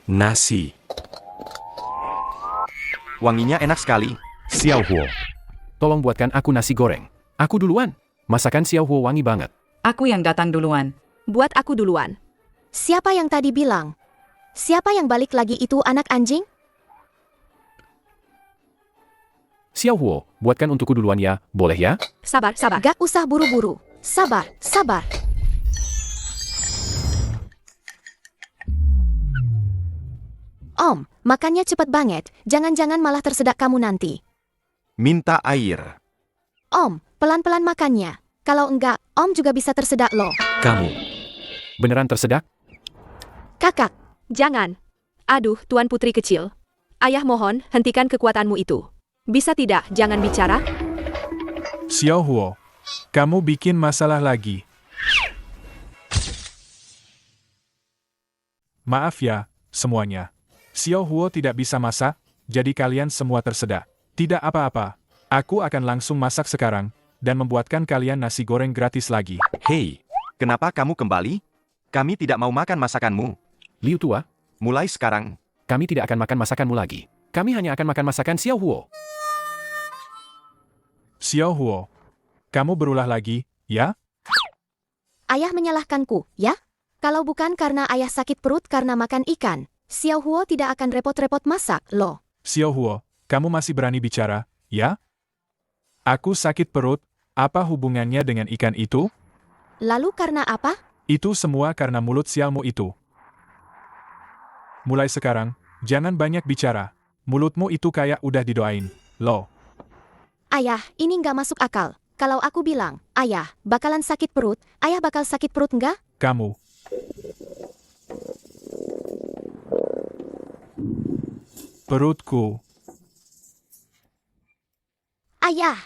Nasi. Wanginya enak sekali. Xiao Huo, tolong buatkan aku nasi goreng. Aku duluan. Masakan Xiao Huo wangi banget. Aku yang datang duluan. Buat aku duluan. Siapa yang tadi bilang? Siapa yang balik lagi itu anak anjing? Xiao Huo, buatkan untukku duluan ya, boleh ya? Sabar. Gak usah buru-buru. Sabar. Om, makannya cepat banget. Jangan-jangan malah tersedak kamu nanti. Minta air. Om, pelan-pelan makannya. Kalau enggak, Om juga bisa tersedak loh. Kamu. Beneran tersedak? Kakak, jangan. Aduh, Tuan Putri kecil. Ayah mohon, hentikan kekuatanmu itu. Bisa tidak, jangan bicara? Xiao Huo, kamu bikin masalah lagi. Maaf ya, semuanya. Xiao Huo tidak bisa masak, jadi kalian semua tersedak. Tidak apa-apa, aku akan langsung masak sekarang, dan membuatkan kalian nasi goreng gratis lagi. Hei, kenapa kamu kembali? Kami tidak mau makan masakanmu. Liu Tua, Mulai sekarang. kami tidak akan makan masakanmu lagi. Kami hanya akan makan masakan Xiao Huo. Xiao Huo, kamu berulah lagi, ya? Ayah menyalahkanku, ya? Kalau bukan karena ayah sakit perut karena makan ikan, Xiao Huo tidak akan repot-repot masak, loh. Xiao Huo, kamu masih berani bicara, ya? Aku sakit perut, apa hubungannya dengan ikan itu? Lalu karena apa? Itu semua karena mulut sialmu itu. Mulai sekarang, jangan banyak bicara. Mulutmu itu kayak udah didoain, loh. Ayah, ini nggak masuk akal. Kalau aku bilang, ayah, bakalan sakit perut, ayah bakal sakit perut nggak? Kamu. Perutku. Ayah!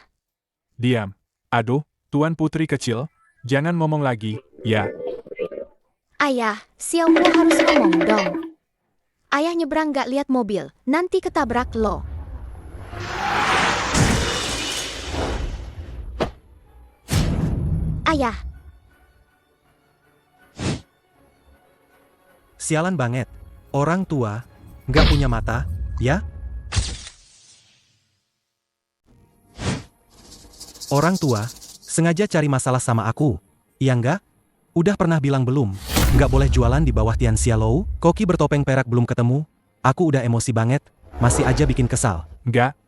Diam. Aduh, Tuan Putri kecil, jangan ngomong lagi, ya. Ayah, Xiao Huo harus ngomong dong. Ayah nyebrang nggak lihat mobil, nanti ketabrak loh. Ayah, Sialan banget. Orang tua, nggak punya mata, ya? Orang tua, sengaja cari masalah sama aku. Iya nggak? Udah pernah bilang belum? Nggak boleh jualan di bawah Tian Xiaolou, koki bertopeng perak belum ketemu. Aku udah emosi banget, masih aja bikin kesal. Nggak.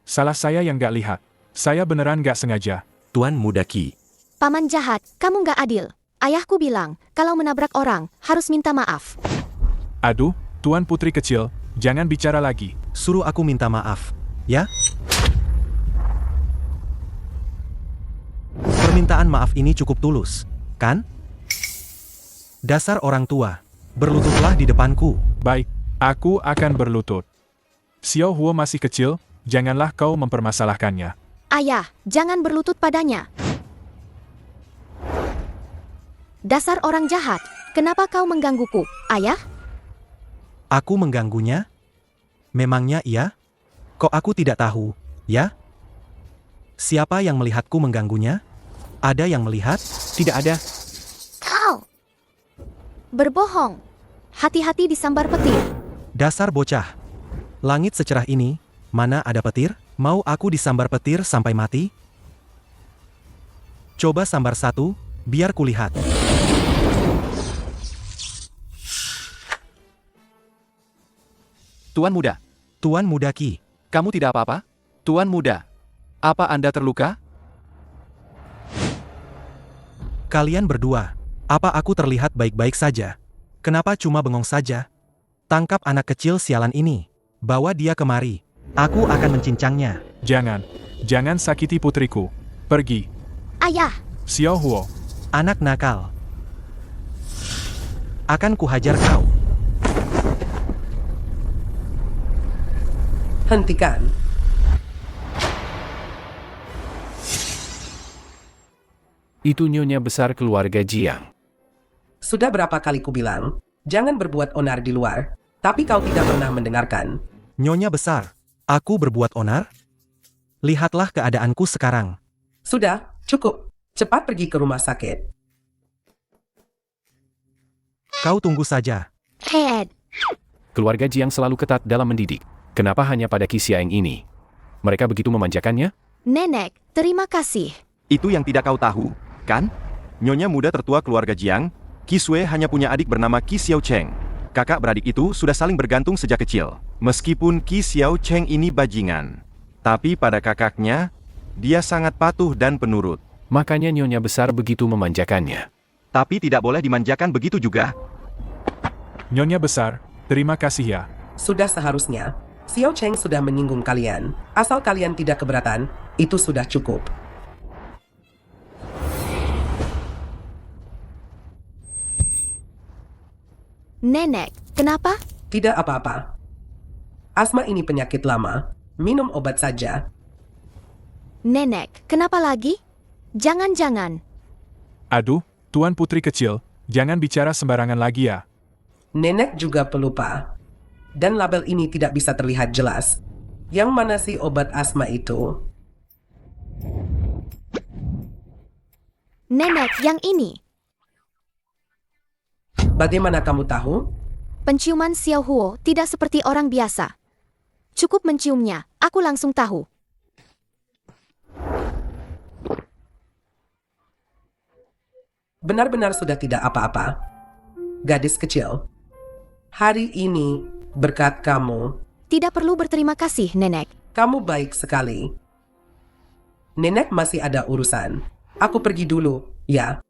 Salah saya yang nggak lihat. Saya beneran nggak sengaja. Tuan Muda Qi. paman jahat, kamu nggak adil. Ayahku bilang, kalau menabrak orang, harus minta maaf. Aduh, Tuan Putri kecil, jangan bicara lagi. Suruh aku minta maaf, ya? Permintaan maaf ini cukup tulus, kan? Dasar orang tua, berlututlah di depanku. Baik, aku akan berlutut. Xiao Huo masih kecil, janganlah kau mempermasalahkannya. Ayah, jangan berlutut padanya. Dasar orang jahat, kenapa kau menggangguku, ayah? Aku mengganggunya? Memangnya iya? Kok aku tidak tahu, ya? Siapa yang melihatku mengganggunya? Ada yang melihat? Tidak ada. Kau berbohong. Hati-hati disambar petir. Dasar bocah. Langit secerah ini, mana ada petir? Mau aku disambar petir sampai mati? Coba sambar satu, biar kulihat. Tuan Muda. Tuan Muda Qi, Kamu tidak apa-apa? Tuan Muda. Apa Anda terluka? kalian berdua, apa aku terlihat baik-baik saja? Kenapa cuma bengong saja? Tangkap anak kecil sialan ini. Bawa dia kemari. Aku akan mencincangnya. Jangan sakiti putriku. Pergi. Ayah, Xiao Huo, Anak nakal. Akan kuhajar kau. Hentikan. Itu nyonya besar keluarga Jiang. Sudah berapa kali ku bilang, jangan berbuat onar di luar, tapi kau tidak pernah mendengarkan. Nyonya besar, aku berbuat onar? Lihatlah keadaanku sekarang. Sudah, cukup. Cepat pergi ke rumah sakit. Kau tunggu saja. Head. Keluarga Jiang selalu ketat dalam mendidik. Kenapa hanya pada Qi Xiaeng ini? Mereka begitu memanjakannya? Nenek, terima kasih. Itu yang tidak kau tahu, kan? Nyonya muda tertua keluarga Jiang, Qi Sui hanya punya adik bernama Qi Xiao Cheng. Kakak beradik itu sudah saling bergantung sejak kecil. Meskipun Qi Xiao Cheng ini bajingan, tapi pada kakaknya, dia sangat patuh dan penurut. Makanya nyonya besar begitu memanjakannya. Tapi tidak boleh dimanjakan begitu juga. Nyonya besar, terima kasih ya. Sudah seharusnya. Xiao Cheng sudah menyinggung kalian. Asal kalian tidak keberatan, itu sudah cukup. Nenek, kenapa? Tidak apa-apa. Asma ini penyakit lama. Minum obat saja. Nenek, kenapa lagi? Jangan-jangan. Aduh, Tuan Putri kecil, jangan bicara sembarangan lagi ya. Nenek juga pelupa. Dan label ini tidak bisa terlihat jelas. Yang mana sih obat asma itu? Nenek, yang ini. Bagaimana kamu tahu? Penciuman Xiao Huo tidak seperti orang biasa. Cukup menciumnya, aku langsung tahu. Benar-benar sudah tidak apa-apa. Gadis kecil. Hari ini, berkat kamu, Tidak perlu berterima kasih, Nenek. kamu baik sekali. Nenek masih ada urusan. Aku pergi dulu, ya.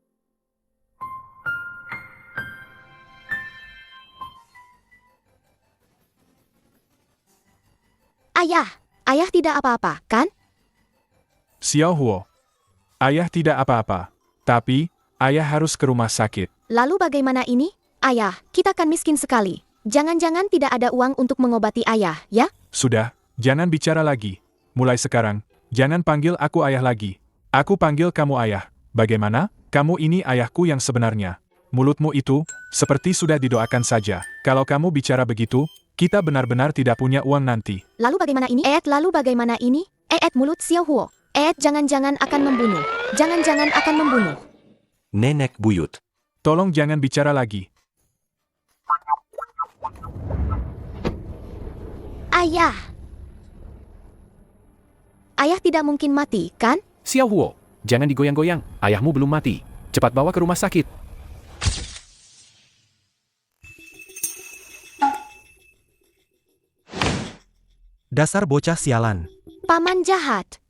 Ayah tidak apa-apa, kan? Xiao Huo. Ayah tidak apa-apa. Tapi, ayah harus ke rumah sakit. Lalu bagaimana ini? Ayah, kita kan miskin sekali. Jangan-jangan tidak ada uang untuk mengobati ayah, ya? Sudah, jangan bicara lagi. Mulai sekarang, jangan panggil aku ayah lagi. Aku panggil kamu ayah. Bagaimana? Kamu ini ayahku yang sebenarnya. Mulutmu itu, seperti sudah didoakan saja. Kalau kamu bicara begitu, kita benar-benar tidak punya uang nanti. Lalu bagaimana ini? Lalu bagaimana ini? Mulut Xiao Huo. Jangan-jangan akan membunuh. Jangan-jangan akan membunuh. Nenek buyut. Tolong jangan bicara lagi. Ayah. Ayah tidak mungkin mati, kan? Xiao Huo, jangan digoyang-goyang. Ayahmu belum mati. Cepat bawa ke rumah sakit. Dasar bocah sialan. Paman jahat.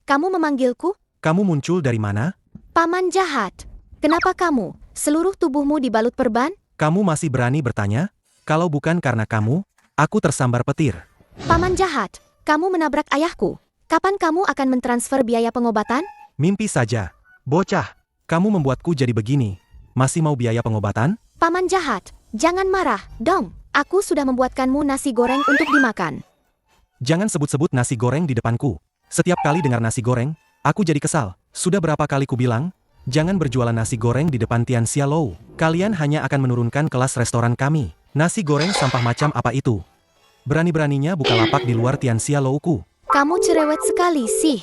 Kamu memanggilku? Kamu muncul dari mana? Paman jahat. Kenapa kamu? Seluruh tubuhmu dibalut perban? Kamu masih berani bertanya? Kalau bukan karena kamu, aku tersambar petir. Paman jahat. Kamu menabrak ayahku. Kapan kamu akan mentransfer biaya pengobatan? Mimpi saja. Bocah, kamu membuatku jadi begini. Masih mau biaya pengobatan? Paman jahat. Jangan marah, dong. Aku sudah membuatkanmu nasi goreng untuk dimakan. Jangan sebut-sebut nasi goreng di depanku. Setiap kali dengar nasi goreng, aku jadi kesal. Sudah berapa kali ku bilang, jangan berjualan nasi goreng di depan Tian Xialou. Kalian hanya akan menurunkan kelas restoran kami. Nasi goreng sampah macam apa itu? Berani-beraninya buka lapak di luar Tian Xialou-ku. Kamu cerewet sekali sih.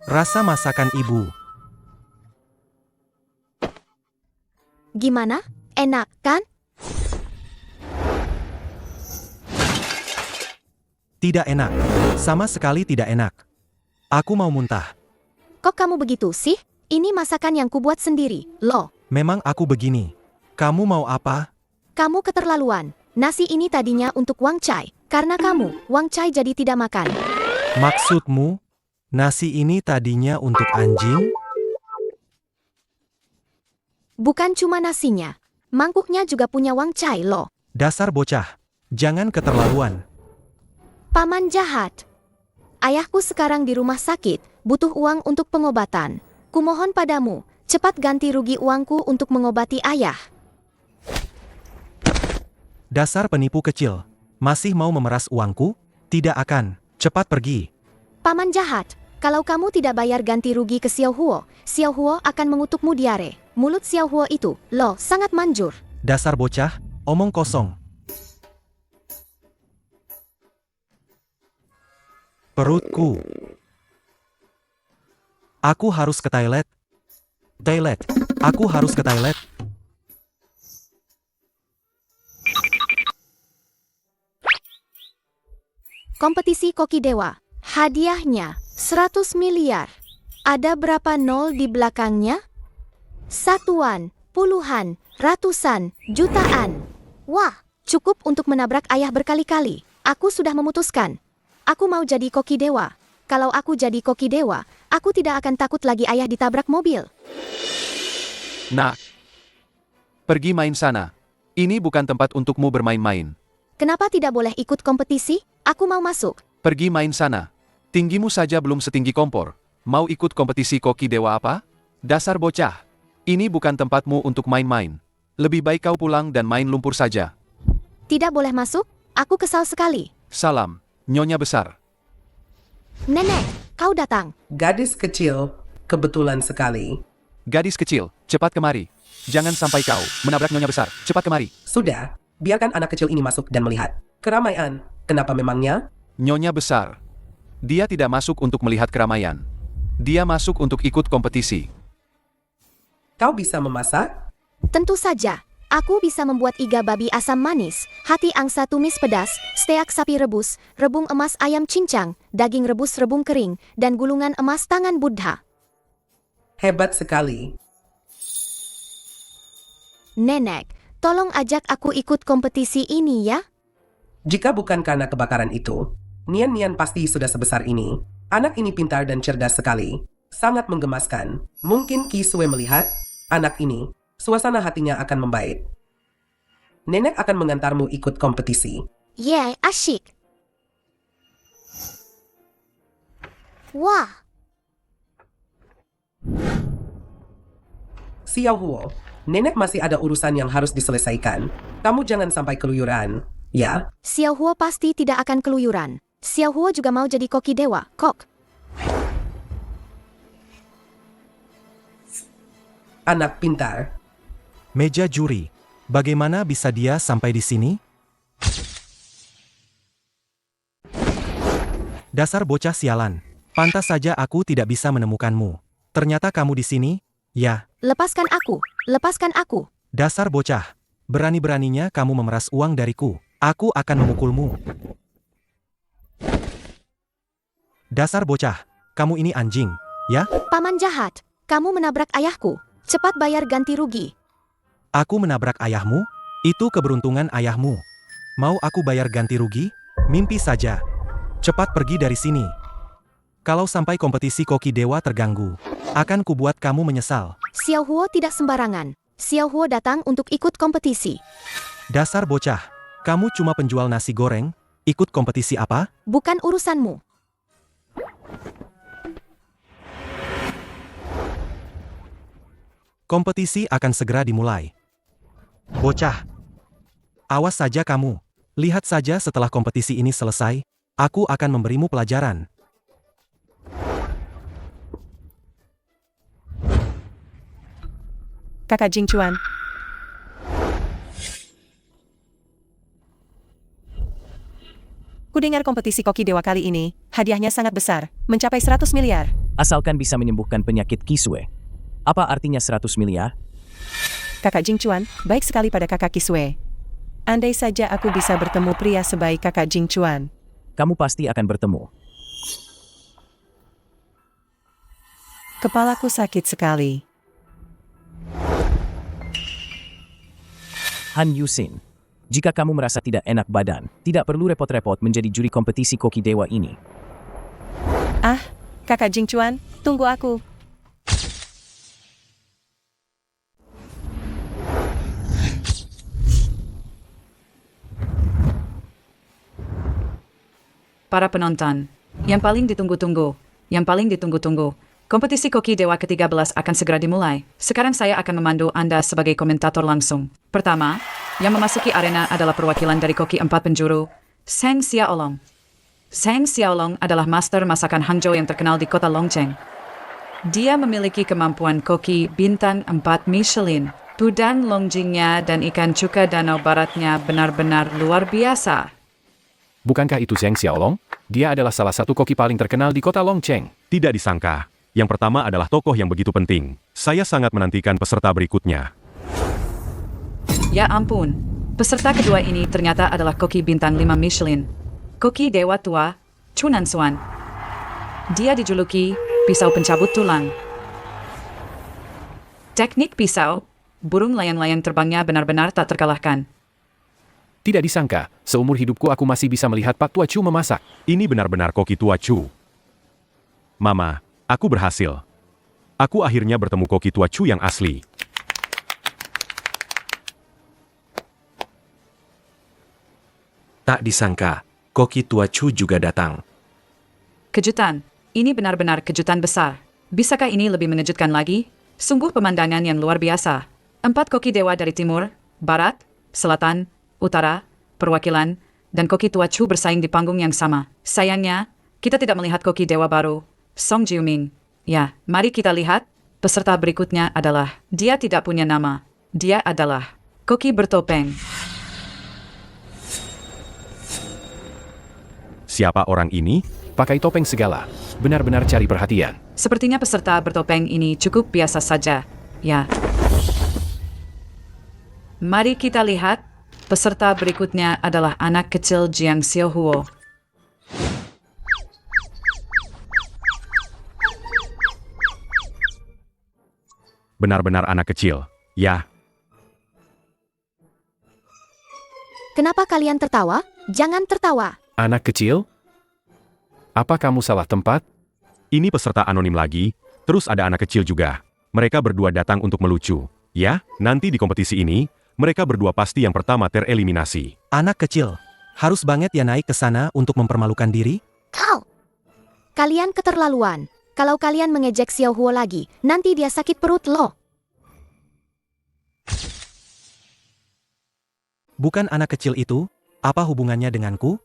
Rasa masakan ibu. Gimana? Enak, kan? Tidak enak. Sama sekali tidak enak. Aku mau muntah. Kok kamu begitu sih? Ini masakan yang kubuat sendiri, loh. Memang aku begini. Kamu mau apa? Kamu keterlaluan. Nasi ini tadinya untuk Wang Chai. Karena kamu, Wang Chai jadi tidak makan. Maksudmu, nasi ini tadinya untuk anjing? Bukan cuma nasinya. Mangkuknya juga punya Wang Chai loh. Dasar bocah. Jangan keterlaluan. Paman jahat. Ayahku sekarang di rumah sakit, butuh uang untuk pengobatan. Kumohon padamu, cepat ganti rugi uangku untuk mengobati ayah. Dasar penipu kecil. Masih mau memeras uangku? Tidak akan. Cepat pergi. Paman jahat, kalau kamu tidak bayar ganti rugi ke Xiao Huo akan mengutukmu diare. Mulut Xiao Huo itu, loh, sangat manjur. Dasar bocah, omong kosong. Perutku. Aku harus ke toilet. Toilet. Aku harus ke toilet. Kompetisi koki dewa. Hadiahnya 100 miliar. Ada berapa nol di belakangnya? Satuan, puluhan, ratusan, jutaan. Wah, cukup untuk menabrak ayah berkali-kali. Aku sudah memutuskan. Aku mau jadi koki dewa. Kalau aku jadi koki dewa, aku tidak akan takut lagi ayah ditabrak mobil. Nak, pergi main sana. Ini bukan tempat untukmu bermain-main. Kenapa tidak boleh ikut kompetisi? Aku mau masuk. Pergi main sana. Tinggimu saja belum setinggi kompor. Mau ikut kompetisi koki dewa apa? Dasar bocah. Ini bukan tempatmu untuk main-main. Lebih baik kau pulang dan main lumpur saja. Tidak boleh masuk? Aku kesal sekali. Salam, Nyonya Besar. Nenek, kau datang. Gadis kecil, kebetulan sekali. Gadis kecil, cepat kemari. Jangan sampai kau menabrak Nyonya Besar. Cepat kemari. Sudah, biarkan anak kecil ini masuk dan melihat. Keramaian, kenapa memangnya? Nyonya Besar. Dia tidak masuk untuk melihat keramaian. Dia masuk untuk ikut kompetisi. Kau bisa memasak? Tentu saja. Aku bisa membuat iga babi asam manis, hati angsa tumis pedas, steak sapi rebus, rebung emas ayam cincang, daging rebus rebung kering, dan gulungan emas tangan Buddha. Hebat sekali. Nenek, tolong ajak aku ikut kompetisi ini ya. Jika bukan karena kebakaran itu, Nian-Nian pasti sudah sebesar ini. Anak ini pintar dan cerdas sekali. Sangat menggemaskan. Mungkin Ki Sue melihat anak ini, suasana hatinya akan membaik. Nenek akan mengantarmu ikut kompetisi. Yeay, asyik. Wah, Xiao Huo, nenek masih ada urusan yang harus diselesaikan. Kamu jangan sampai keluyuran, ya? Xiao Huo pasti tidak akan keluyuran. Xiao Huo juga mau jadi koki dewa, kok. Anak pintar. Meja juri. Bagaimana bisa dia sampai di sini? Dasar bocah sialan. Pantas saja aku tidak bisa menemukanmu. Ternyata kamu di sini? Ya, Lepaskan aku, lepaskan aku. dasar bocah. Berani-beraninya kamu memeras uang dariku. Aku akan memukulmu. Dasar bocah. Kamu ini anjing, ya? Paman jahat, kamu menabrak ayahku. Cepat bayar ganti rugi. Aku menabrak ayahmu? Itu keberuntungan ayahmu. Mau aku bayar ganti rugi? Mimpi saja. Cepat pergi dari sini. Kalau sampai kompetisi koki dewa terganggu, akan kubuat kamu menyesal. Xiao Huo tidak sembarangan. Xiao Huo datang untuk ikut kompetisi. Dasar bocah. Kamu cuma penjual nasi goreng? Ikut kompetisi apa? Bukan urusanmu. Kompetisi akan segera dimulai. Bocah. Awas saja kamu. Lihat saja setelah kompetisi ini selesai, aku akan memberimu pelajaran. Kakak Jing Chuan. Kudengar kompetisi koki dewa kali ini, hadiahnya sangat besar, mencapai 100 miliar. Asalkan bisa menyembuhkan penyakit Ki Sue. Apa artinya 100 miliar? Kakak Jing Chuan, baik sekali pada kakak Ki Sue. Andai saja aku bisa bertemu pria sebaik kakak Jing Chuan. Kamu pasti akan bertemu. Kepalaku sakit sekali. Han Yusin, jika kamu merasa tidak enak badan, tidak perlu repot-repot menjadi juri kompetisi koki dewa ini. Ah, kakak Jing Chuan, tunggu aku. Para penonton, yang paling ditunggu-tunggu, kompetisi koki dewa ke-13 akan segera dimulai. Sekarang saya akan memandu Anda sebagai komentator langsung. Pertama, yang memasuki arena adalah perwakilan dari koki 4 penjuru, Zheng Xiaolong. Zheng Xiaolong adalah master masakan Hangzhou yang terkenal di kota Longcheng. Dia memiliki kemampuan koki bintang 4 Michelin. Pudang longjingnya dan ikan cuka danau baratnya benar-benar luar biasa. Bukankah itu Zheng Xiaolong? Dia adalah salah satu koki paling terkenal di kota Longcheng. Tidak disangka. Yang pertama adalah tokoh yang begitu penting. Saya sangat menantikan peserta berikutnya. Ya ampun, peserta kedua ini ternyata adalah koki bintang 5 Michelin. Koki Dewa Tua, Chunan Suan. Dia dijuluki pisau pencabut tulang. Teknik pisau, burung layang-layang terbangnya benar-benar tak terkalahkan. Tidak disangka, seumur hidupku aku masih bisa melihat Pak Tua Chu memasak. Ini benar-benar Koki Tua Chu. Mama, aku berhasil. Aku akhirnya bertemu Koki Tua Chu yang asli. Tak disangka, Koki Tua Chu juga datang. Kejutan, ini benar-benar kejutan besar. Bisakah ini lebih mengejutkan lagi? Sungguh pemandangan yang luar biasa. 4 koki dewa dari timur, barat, selatan, utara, perwakilan, dan Koki Tua Chu bersaing di panggung yang sama. Sayangnya, kita tidak melihat koki dewa baru, Song Jiuming. Ya, mari kita lihat. Peserta berikutnya adalah, dia tidak punya nama. Dia adalah koki bertopeng. Siapa orang ini? Pakai topeng segala. Benar-benar cari perhatian. Sepertinya peserta bertopeng ini cukup biasa saja. Ya. Mari kita lihat. Peserta berikutnya adalah anak kecil Jiang Xiaohuo. Benar-benar anak kecil. Ya, Kenapa kalian tertawa? Jangan tertawa. Anak kecil? Apa kamu salah tempat? ini peserta anonim lagi, terus ada anak kecil juga. Mereka berdua datang untuk melucu. Ya, nanti di kompetisi ini, mereka berdua pasti yang pertama tereliminasi. Anak kecil, harus banget ya naik ke sana untuk mempermalukan diri? Kau! Kalian keterlaluan. Kalau kalian mengejek Xiaohuo lagi, nanti dia sakit perut loh. Bukan anak kecil itu? Apa hubungannya denganku?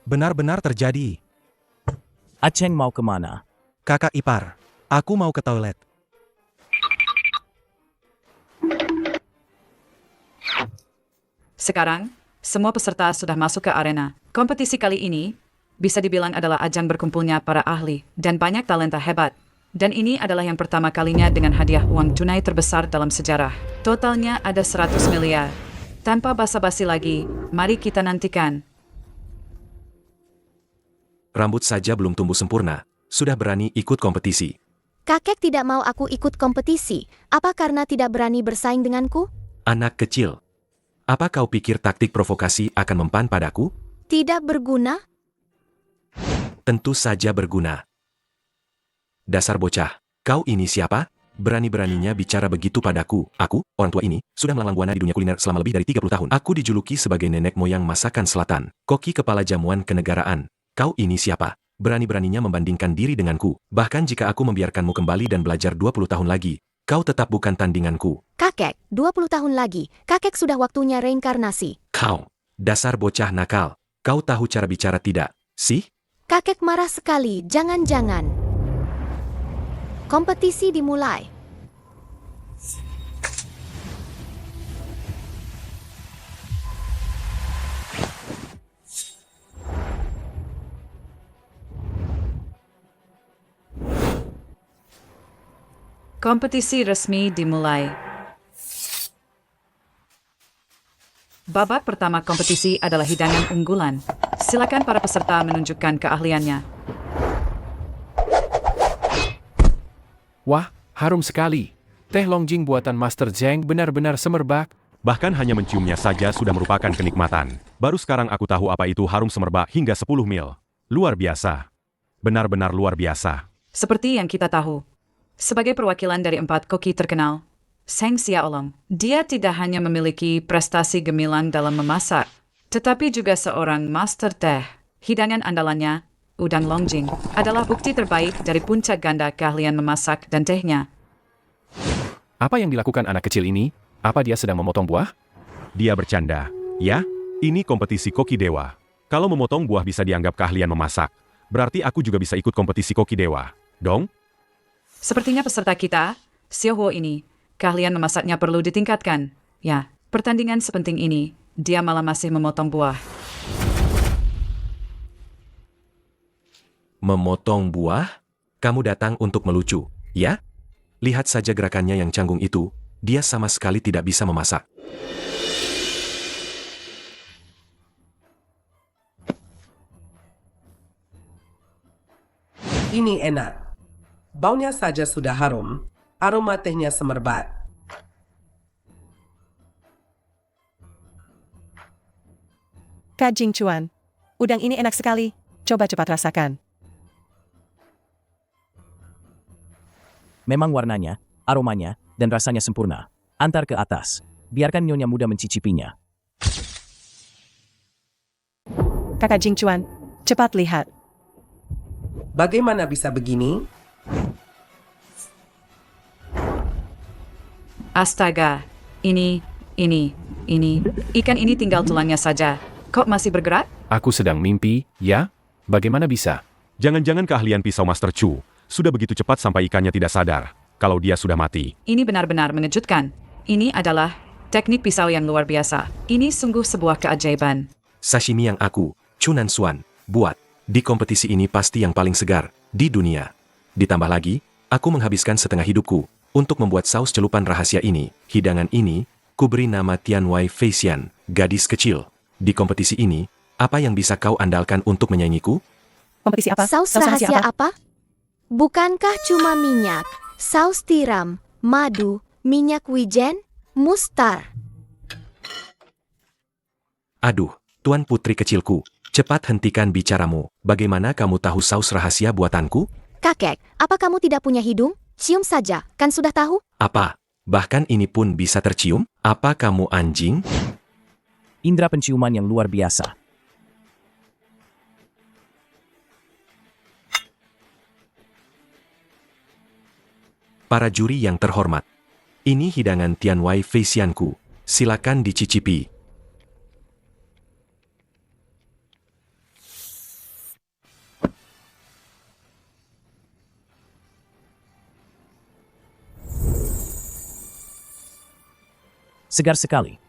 Benar-benar terjadi. Aceng mau kemana? Kakak ipar, aku mau ke toilet. Sekarang, semua peserta sudah masuk ke arena. Kompetisi kali ini bisa dibilang adalah ajang berkumpulnya para ahli dan banyak talenta hebat. Dan ini adalah yang pertama kalinya dengan hadiah uang tunai terbesar dalam sejarah. Totalnya ada 100 miliar. Tanpa basa-basi lagi, mari kita nantikan. Rambut saja belum tumbuh sempurna, sudah berani ikut kompetisi. Kakek tidak mau aku ikut kompetisi. Apa karena tidak berani bersaing denganku? Anak kecil, apa kau pikir taktik provokasi akan mempan padaku? Tidak berguna? Tentu saja berguna. Dasar bocah, kau ini siapa? Berani-beraninya bicara begitu padaku. Aku, orang tua ini, sudah melalang buana di dunia kuliner selama lebih dari 30 tahun. Aku dijuluki sebagai nenek moyang masakan selatan. Koki kepala jamuan kenegaraan. Kau ini siapa? Berani-beraninya membandingkan diri denganku. Bahkan jika aku membiarkanmu kembali dan belajar 20 tahun lagi, kau tetap bukan tandinganku. Kakek, 20 tahun lagi. Kakek sudah waktunya reinkarnasi. Kau, dasar bocah nakal. Kau tahu cara bicara tidak, sih? Kakek marah sekali. Jangan-jangan. Kompetisi dimulai. Kompetisi resmi dimulai. Babak pertama kompetisi adalah hidangan unggulan. Silakan para peserta menunjukkan keahliannya. Wah, harum sekali. Teh Longjing buatan Master Zheng benar-benar semerbak. Bahkan hanya menciumnya saja sudah merupakan kenikmatan. Baru sekarang aku tahu apa itu harum semerbak hingga 10 mil. Luar biasa. Benar-benar luar biasa. Seperti yang kita tahu, sebagai perwakilan dari 4 koki terkenal, Seng Xiaolong, dia tidak hanya memiliki prestasi gemilang dalam memasak, tetapi juga seorang master teh. Hidangan andalannya, udang Longjing, adalah bukti terbaik dari puncak ganda keahlian memasak dan tehnya. Apa yang dilakukan anak kecil ini? Apa dia sedang memotong buah? Dia bercanda. Ya, ini kompetisi koki dewa. Kalau memotong buah bisa dianggap keahlian memasak, berarti aku juga bisa ikut kompetisi koki dewa. Dong? Sepertinya peserta kita, Xiaohuo ini, keahlian memasaknya perlu ditingkatkan. Ya, pertandingan sepenting ini, dia malah masih memotong buah. Memotong buah? Kamu datang untuk melucu, ya? Lihat saja gerakannya yang canggung itu, dia sama sekali tidak bisa memasak. Ini enak. Baunya saja sudah harum. Aroma tehnya semerbak. Kak Jingchuan, udang ini enak sekali. Coba cepat rasakan. Memang warnanya, aromanya, dan rasanya sempurna. Antar ke atas. Biarkan Nyonya muda mencicipinya. Kakak Jingchuan, cepat lihat. Bagaimana bisa begini? Astaga, ini. Ikan ini tinggal tulangnya saja. Kok masih bergerak? Aku sedang mimpi, ya? Bagaimana bisa? Jangan-jangan keahlian pisau Master Chu sudah begitu cepat sampai ikannya tidak sadar kalau dia sudah mati. Ini benar-benar mengejutkan. Ini adalah teknik pisau yang luar biasa. Ini sungguh sebuah keajaiban. Sashimi yang aku, Chunan Suan, buat di kompetisi ini pasti yang paling segar di dunia. Ditambah lagi, aku menghabiskan setengah hidupku untuk membuat saus celupan rahasia ini. Hidangan ini, kuberi nama Tian Wai Feisian, gadis kecil. Di kompetisi ini, apa yang bisa kau andalkan untuk menyaingiku? Kompetisi apa? Saus rahasia apa? Bukankah cuma minyak, saus tiram, madu, minyak wijen, mustar? Aduh, Tuan Putri kecilku, cepat hentikan bicaramu. Bagaimana kamu tahu saus rahasia buatanku? Kakek, apa kamu tidak punya hidung? Cium saja, kan sudah tahu? Apa? Bahkan ini pun bisa tercium? Apa kamu anjing? Indra penciuman yang luar biasa. Para juri yang terhormat, ini hidangan Tian Wai Feisianku. Silakan dicicipi. Segar sekali.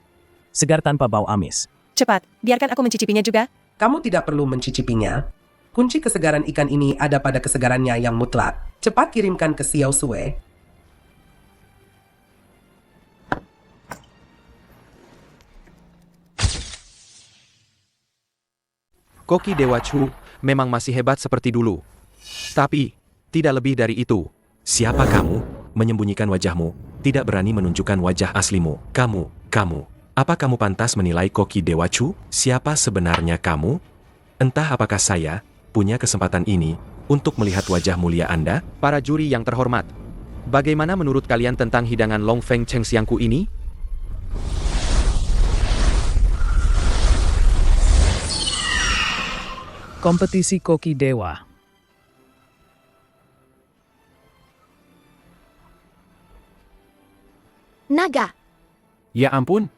Segar tanpa bau amis. Cepat, biarkan aku mencicipinya juga. Kamu tidak perlu mencicipinya. Kunci kesegaran ikan ini ada pada kesegarannya yang mutlak. Cepat kirimkan ke Xiao Sue. Koki Dewa Chu memang masih hebat seperti dulu. Tapi, tidak lebih dari itu. Siapa kamu? Menyembunyikan wajahmu. Tidak berani menunjukkan wajah aslimu. Kamu. Apa kamu pantas menilai Koki Dewa Chu? Siapa sebenarnya kamu? Entah apakah saya punya kesempatan ini untuk melihat wajah mulia Anda? Para juri yang terhormat, bagaimana menurut kalian tentang hidangan Long Feng Cheng Siangku ini? Kompetisi Koki Dewa. Naga, Ya ampun,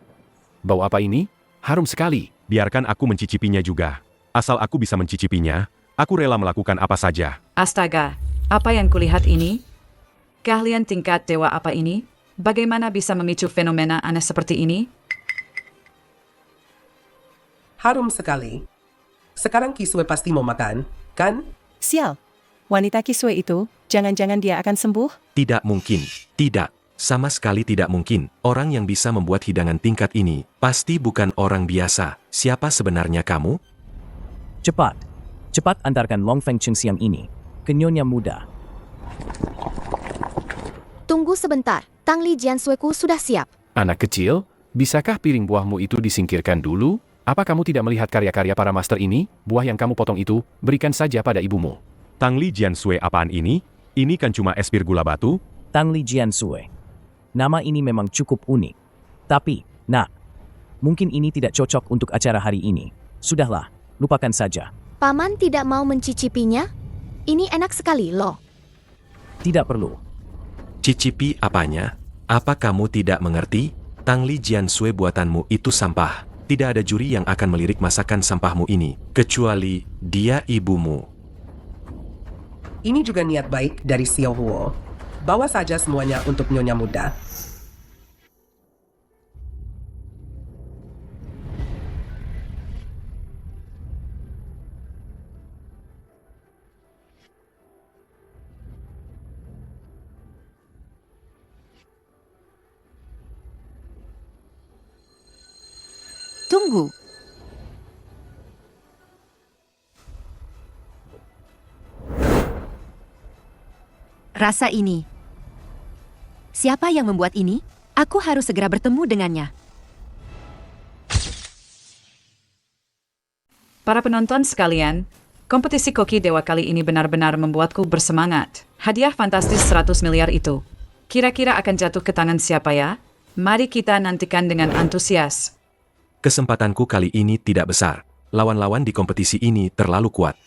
bau apa ini? Harum sekali. Biarkan aku mencicipinya juga. Asal aku bisa mencicipinya, aku rela melakukan apa saja. Astaga, apa yang kulihat ini? Keahlian tingkat dewa apa ini? Bagaimana bisa memicu fenomena aneh seperti ini? Harum sekali. Sekarang Kiswe pasti mau makan, kan? Sial, wanita Kiswe itu, jangan-jangan dia akan sembuh? Tidak mungkin. Tidak. Sama sekali tidak mungkin. Orang yang bisa membuat hidangan tingkat ini pasti bukan orang biasa. Siapa sebenarnya kamu? Cepat. Cepat antarkan Long Feng Cheng Siang ini ke Nyonya muda. tunggu sebentar. Tang Li Jiansueku sudah siap. Anak kecil, bisakah piring buahmu itu disingkirkan dulu? Apa kamu tidak melihat karya-karya para master ini? Buah yang kamu potong itu, berikan saja pada ibumu. Tang Li Jiansui apaan ini? Ini kan cuma es pir gula batu. Tang Li Jiansui. Nama ini memang cukup unik. Tapi, nak, mungkin ini tidak cocok untuk acara hari ini. Sudahlah, lupakan saja. Paman tidak mau mencicipinya? Ini enak sekali loh. Tidak perlu. Cicipi apanya? Apa kamu tidak mengerti? Tang Li Jiansui buatanmu itu sampah. Tidak ada juri yang akan melirik masakan sampahmu ini, kecuali dia ibumu. Ini juga niat baik dari Xiao Huo. Bawa saja semuanya untuk Nyonya muda. Tunggu. Rasa ini. Siapa yang membuat ini? Aku harus segera bertemu dengannya. Para penonton sekalian, kompetisi koki dewa kali ini benar-benar membuatku bersemangat. Hadiah fantastis 100 miliar itu. Kira-kira akan jatuh ke tangan siapa ya? Mari kita nantikan dengan antusias. Kesempatanku kali ini tidak besar. Lawan-lawan di kompetisi ini terlalu kuat.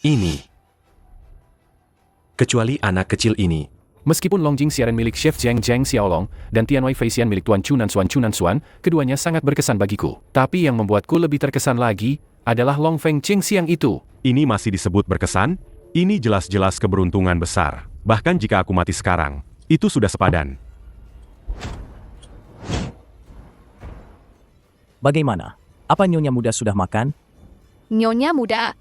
Kecuali anak kecil ini. Meskipun Longjing siaran milik Chef Zheng Xiaolong dan Tianwei Feisian milik Tuan Chu Nansuan, keduanya sangat berkesan bagiku. Tapi yang membuatku lebih terkesan lagi adalah Long Feng Qingxiang itu. Ini masih disebut berkesan? Ini jelas-jelas keberuntungan besar. Bahkan jika aku mati sekarang, itu sudah sepadan. Bagaimana? Apa Nyonya Muda sudah makan? Nyonya Muda.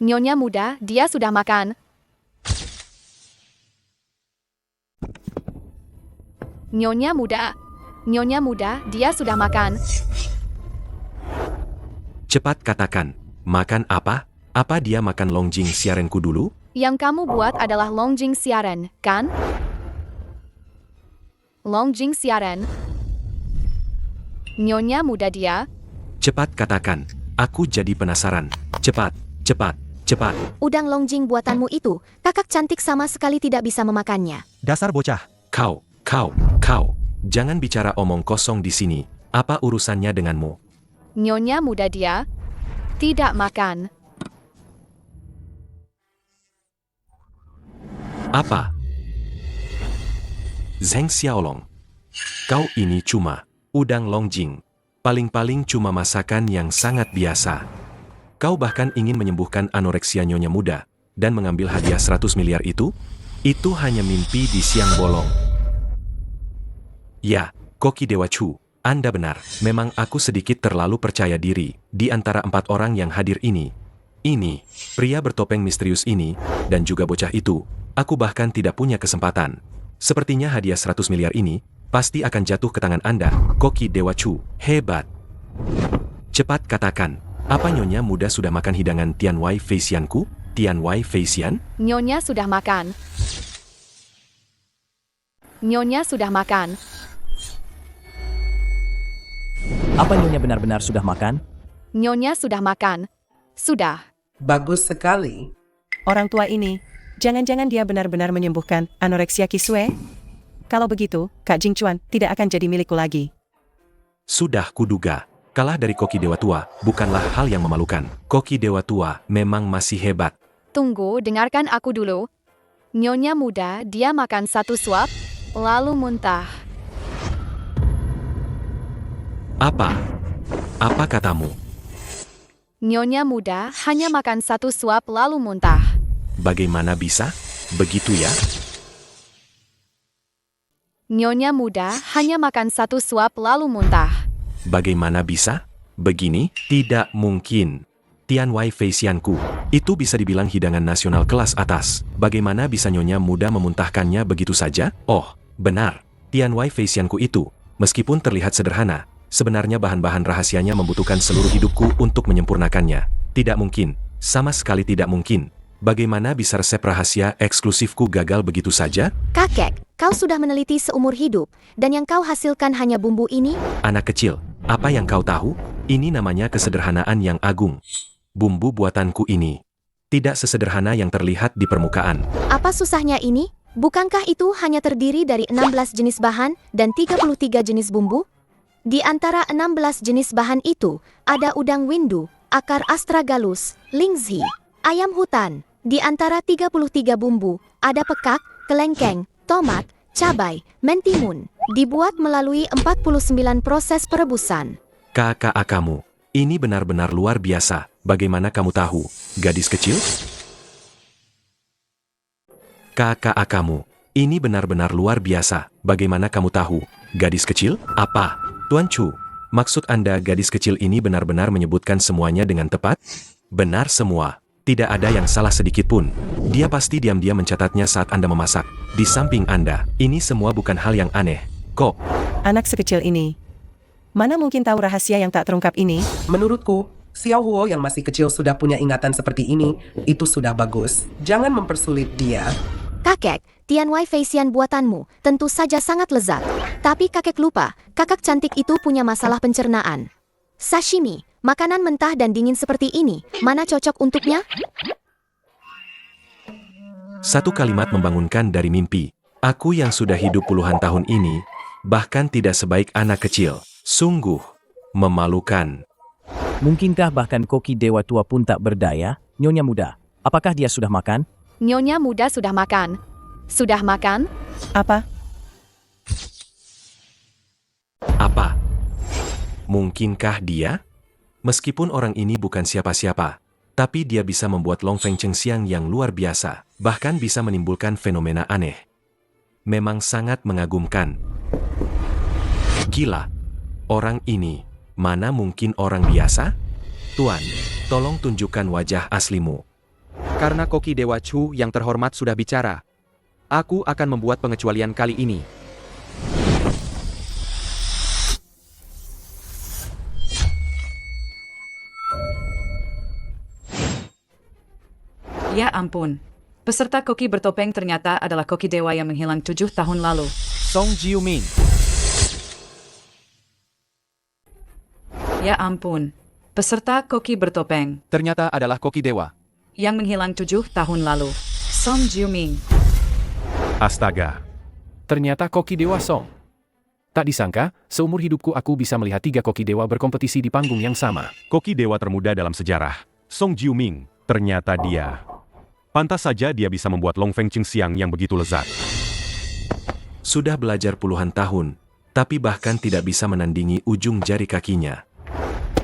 Nyonya Muda, dia sudah makan. Nyonya Muda. Nyonya Muda, dia sudah makan. Cepat katakan, makan apa? Apa dia makan Longjing siaranku dulu? Yang kamu buat adalah Longjing siaran, kan? Longjing siaran. Nyonya Muda dia. Cepat katakan, aku jadi penasaran. Cepat, cepat, cepat. Udang Longjing buatanmu itu, kakak cantik sama sekali tidak bisa memakannya. Dasar bocah. Kau. Jangan bicara omong kosong di sini. Apa urusannya denganmu? Nyonya Muda dia. Tidak makan. Apa? Zheng Xiaolong. Kau ini cuma udang Longjing. Paling-paling cuma masakan yang sangat biasa. Kau bahkan ingin menyembuhkan anoreksia Nyonya Muda dan mengambil hadiah 100 miliar itu? Itu hanya mimpi di siang bolong. Ya, Koki Dewa Chu, Anda benar. Memang aku sedikit terlalu percaya diri di antara 4 orang yang hadir ini. Ini, pria bertopeng misterius ini, dan juga bocah itu, aku bahkan tidak punya kesempatan. Sepertinya hadiah 100 miliar ini pasti akan jatuh ke tangan Anda, Koki Dewa Chu. Hebat. Cepat katakan, apa Nyonya Muda sudah makan hidangan Tianwei Feisianku? Tianwei Feisian? Nyonya sudah makan. Nyonya sudah makan. Apa Nyonya benar-benar sudah makan? Nyonya sudah makan. Sudah. Bagus sekali. Orang tua ini, jangan-jangan dia benar-benar menyembuhkan anoreksia Kisue? Kalau begitu, Kak Jingchuan tidak akan jadi milikku lagi. Sudah kuduga, kalah dari Koki Dewa Tua bukanlah hal yang memalukan. Koki Dewa Tua memang masih hebat. Tunggu, dengarkan aku dulu. Nyonya Muda, dia makan 1 suap, lalu muntah. Apa? Apa katamu? Nyonya Muda hanya makan 1 suap lalu muntah. Bagaimana bisa? Begitu ya? Nyonya Muda hanya makan 1 suap lalu muntah. Bagaimana bisa? Begini? Tidak mungkin. Tianwei Feisianku, itu bisa dibilang hidangan nasional kelas atas. Bagaimana bisa Nyonya Muda memuntahkannya begitu saja? Oh, benar. Tianwei Feisianku itu, meskipun terlihat sederhana, sebenarnya bahan-bahan rahasianya membutuhkan seluruh hidupku untuk menyempurnakannya. Tidak mungkin, sama sekali tidak mungkin. Bagaimana bisa resep rahasia eksklusifku gagal begitu saja? Kakek, kau sudah meneliti seumur hidup, dan yang kau hasilkan hanya bumbu ini? Anak kecil, apa yang kau tahu? Ini namanya kesederhanaan yang agung. Bumbu buatanku ini tidak sesederhana yang terlihat di permukaan. Apa susahnya ini? Bukankah itu hanya terdiri dari 16 jenis bahan dan 33 jenis bumbu? Di antara 16 jenis bahan itu, ada udang windu, akar astragalus, lingzhi, ayam hutan. Di antara 33 bumbu, ada pekak, kelengkeng, tomat, cabai, mentimun. Dibuat melalui 49 proses perebusan. Kakak kamu, ini benar-benar luar biasa. Bagaimana kamu tahu, gadis kecil? Kakak kamu, ini benar-benar luar biasa. Bagaimana kamu tahu, gadis kecil? Apa? Tuan Chu, maksud Anda gadis kecil ini benar-benar menyebutkan semuanya dengan tepat? Benar semua. Tidak ada yang salah sedikit pun. Dia pasti diam-diam mencatatnya saat Anda memasak. Di samping Anda, ini semua bukan hal yang aneh. Anak sekecil ini. Mana mungkin tahu rahasia yang tak terungkap ini? Menurutku, Xiao Huo yang masih kecil sudah punya ingatan seperti ini, itu sudah bagus. Jangan mempersulit dia. Kakek, Tian Wei Feisian buatanmu tentu saja sangat lezat. Tapi kakek lupa, kakak cantik itu punya masalah pencernaan. Sashimi, makanan mentah dan dingin seperti ini, mana cocok untuknya? Satu kalimat membangunkan dari mimpi. Aku yang sudah hidup puluhan tahun ini, bahkan tidak sebaik anak kecil. Sungguh memalukan. Mungkinkah bahkan koki dewa tua pun tak berdaya? Nyonya muda, apakah dia sudah makan? Nyonya muda sudah makan. Sudah makan? Apa? Apa? Mungkinkah dia? Meskipun orang ini bukan siapa-siapa, tapi dia bisa membuat Long Feng Chengxiang yang luar biasa, bahkan bisa menimbulkan fenomena aneh. Memang sangat mengagumkan. Gila, orang ini mana mungkin orang biasa? Tuan, tolong tunjukkan wajah aslimu. Karena koki Dewa Chu yang terhormat sudah bicara, aku akan membuat pengecualian kali ini. Ya ampun. Peserta koki bertopeng ternyata adalah koki dewa yang menghilang 7 tahun lalu. Song Jiuming. Ya ampun. Peserta koki bertopeng Ternyata adalah koki dewa. yang menghilang 7 tahun lalu. Song Jiuming. Astaga. Ternyata koki dewa Song. Tak disangka, seumur hidupku aku bisa melihat 3 koki dewa berkompetisi di panggung yang sama. Koki dewa termuda dalam sejarah, Song Jiuming, ternyata dia. Pantas saja dia bisa membuat Long Feng Chengxiang yang begitu lezat. Sudah belajar puluhan tahun, tapi bahkan tidak bisa menandingi ujung jari kakinya.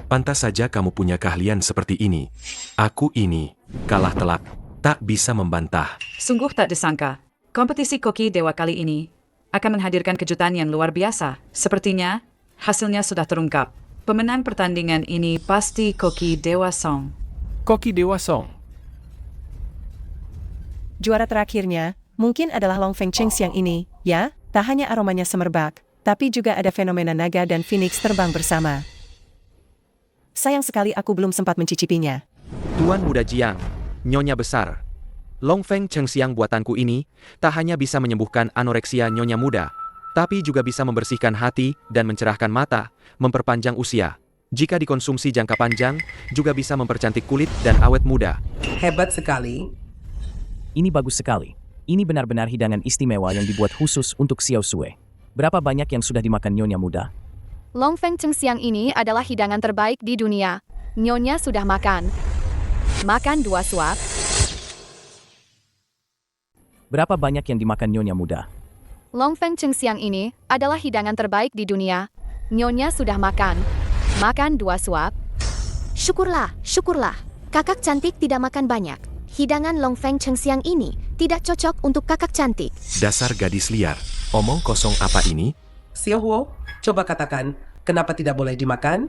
Pantas saja kamu punya keahlian seperti ini. Aku ini, kalah telak, tak bisa membantah. Sungguh tak disangka. Kompetisi koki dewa kali ini akan menghadirkan kejutan yang luar biasa. Sepertinya, hasilnya sudah terungkap. Pemenang pertandingan ini pasti koki dewa Song. Koki dewa Song. Juara terakhirnya, mungkin adalah Long Feng Chengxiang ini, ya? Tak hanya aromanya semerbak, tapi juga ada fenomena naga dan phoenix terbang bersama. Sayang sekali aku belum sempat mencicipinya. Tuan Muda Jiang, Nyonya Besar. Long Feng Chengxiang buatanku ini tak hanya bisa menyembuhkan anoreksia Nyonya Muda, tapi juga bisa membersihkan hati dan mencerahkan mata, memperpanjang usia. Jika dikonsumsi jangka panjang, juga bisa mempercantik kulit dan awet muda. Hebat sekali. Ini bagus sekali. Ini benar-benar hidangan istimewa yang dibuat khusus untuk Xiao Sue. Berapa banyak yang sudah dimakan Nyonya Muda? Long Feng Chengxiang ini adalah hidangan terbaik di dunia. Nyonya sudah makan. Makan 2 suap. Berapa banyak yang dimakan Nyonya Muda? Long Feng Chengxiang ini adalah hidangan terbaik di dunia. Nyonya sudah makan. Makan 2 suap. Syukurlah, syukurlah. Kakak cantik tidak makan banyak. Hidangan Long Feng Chengxiang ini tidak cocok untuk kakak cantik. Dasar gadis liar, omong kosong apa ini? Xiao Huo, coba katakan, kenapa tidak boleh dimakan?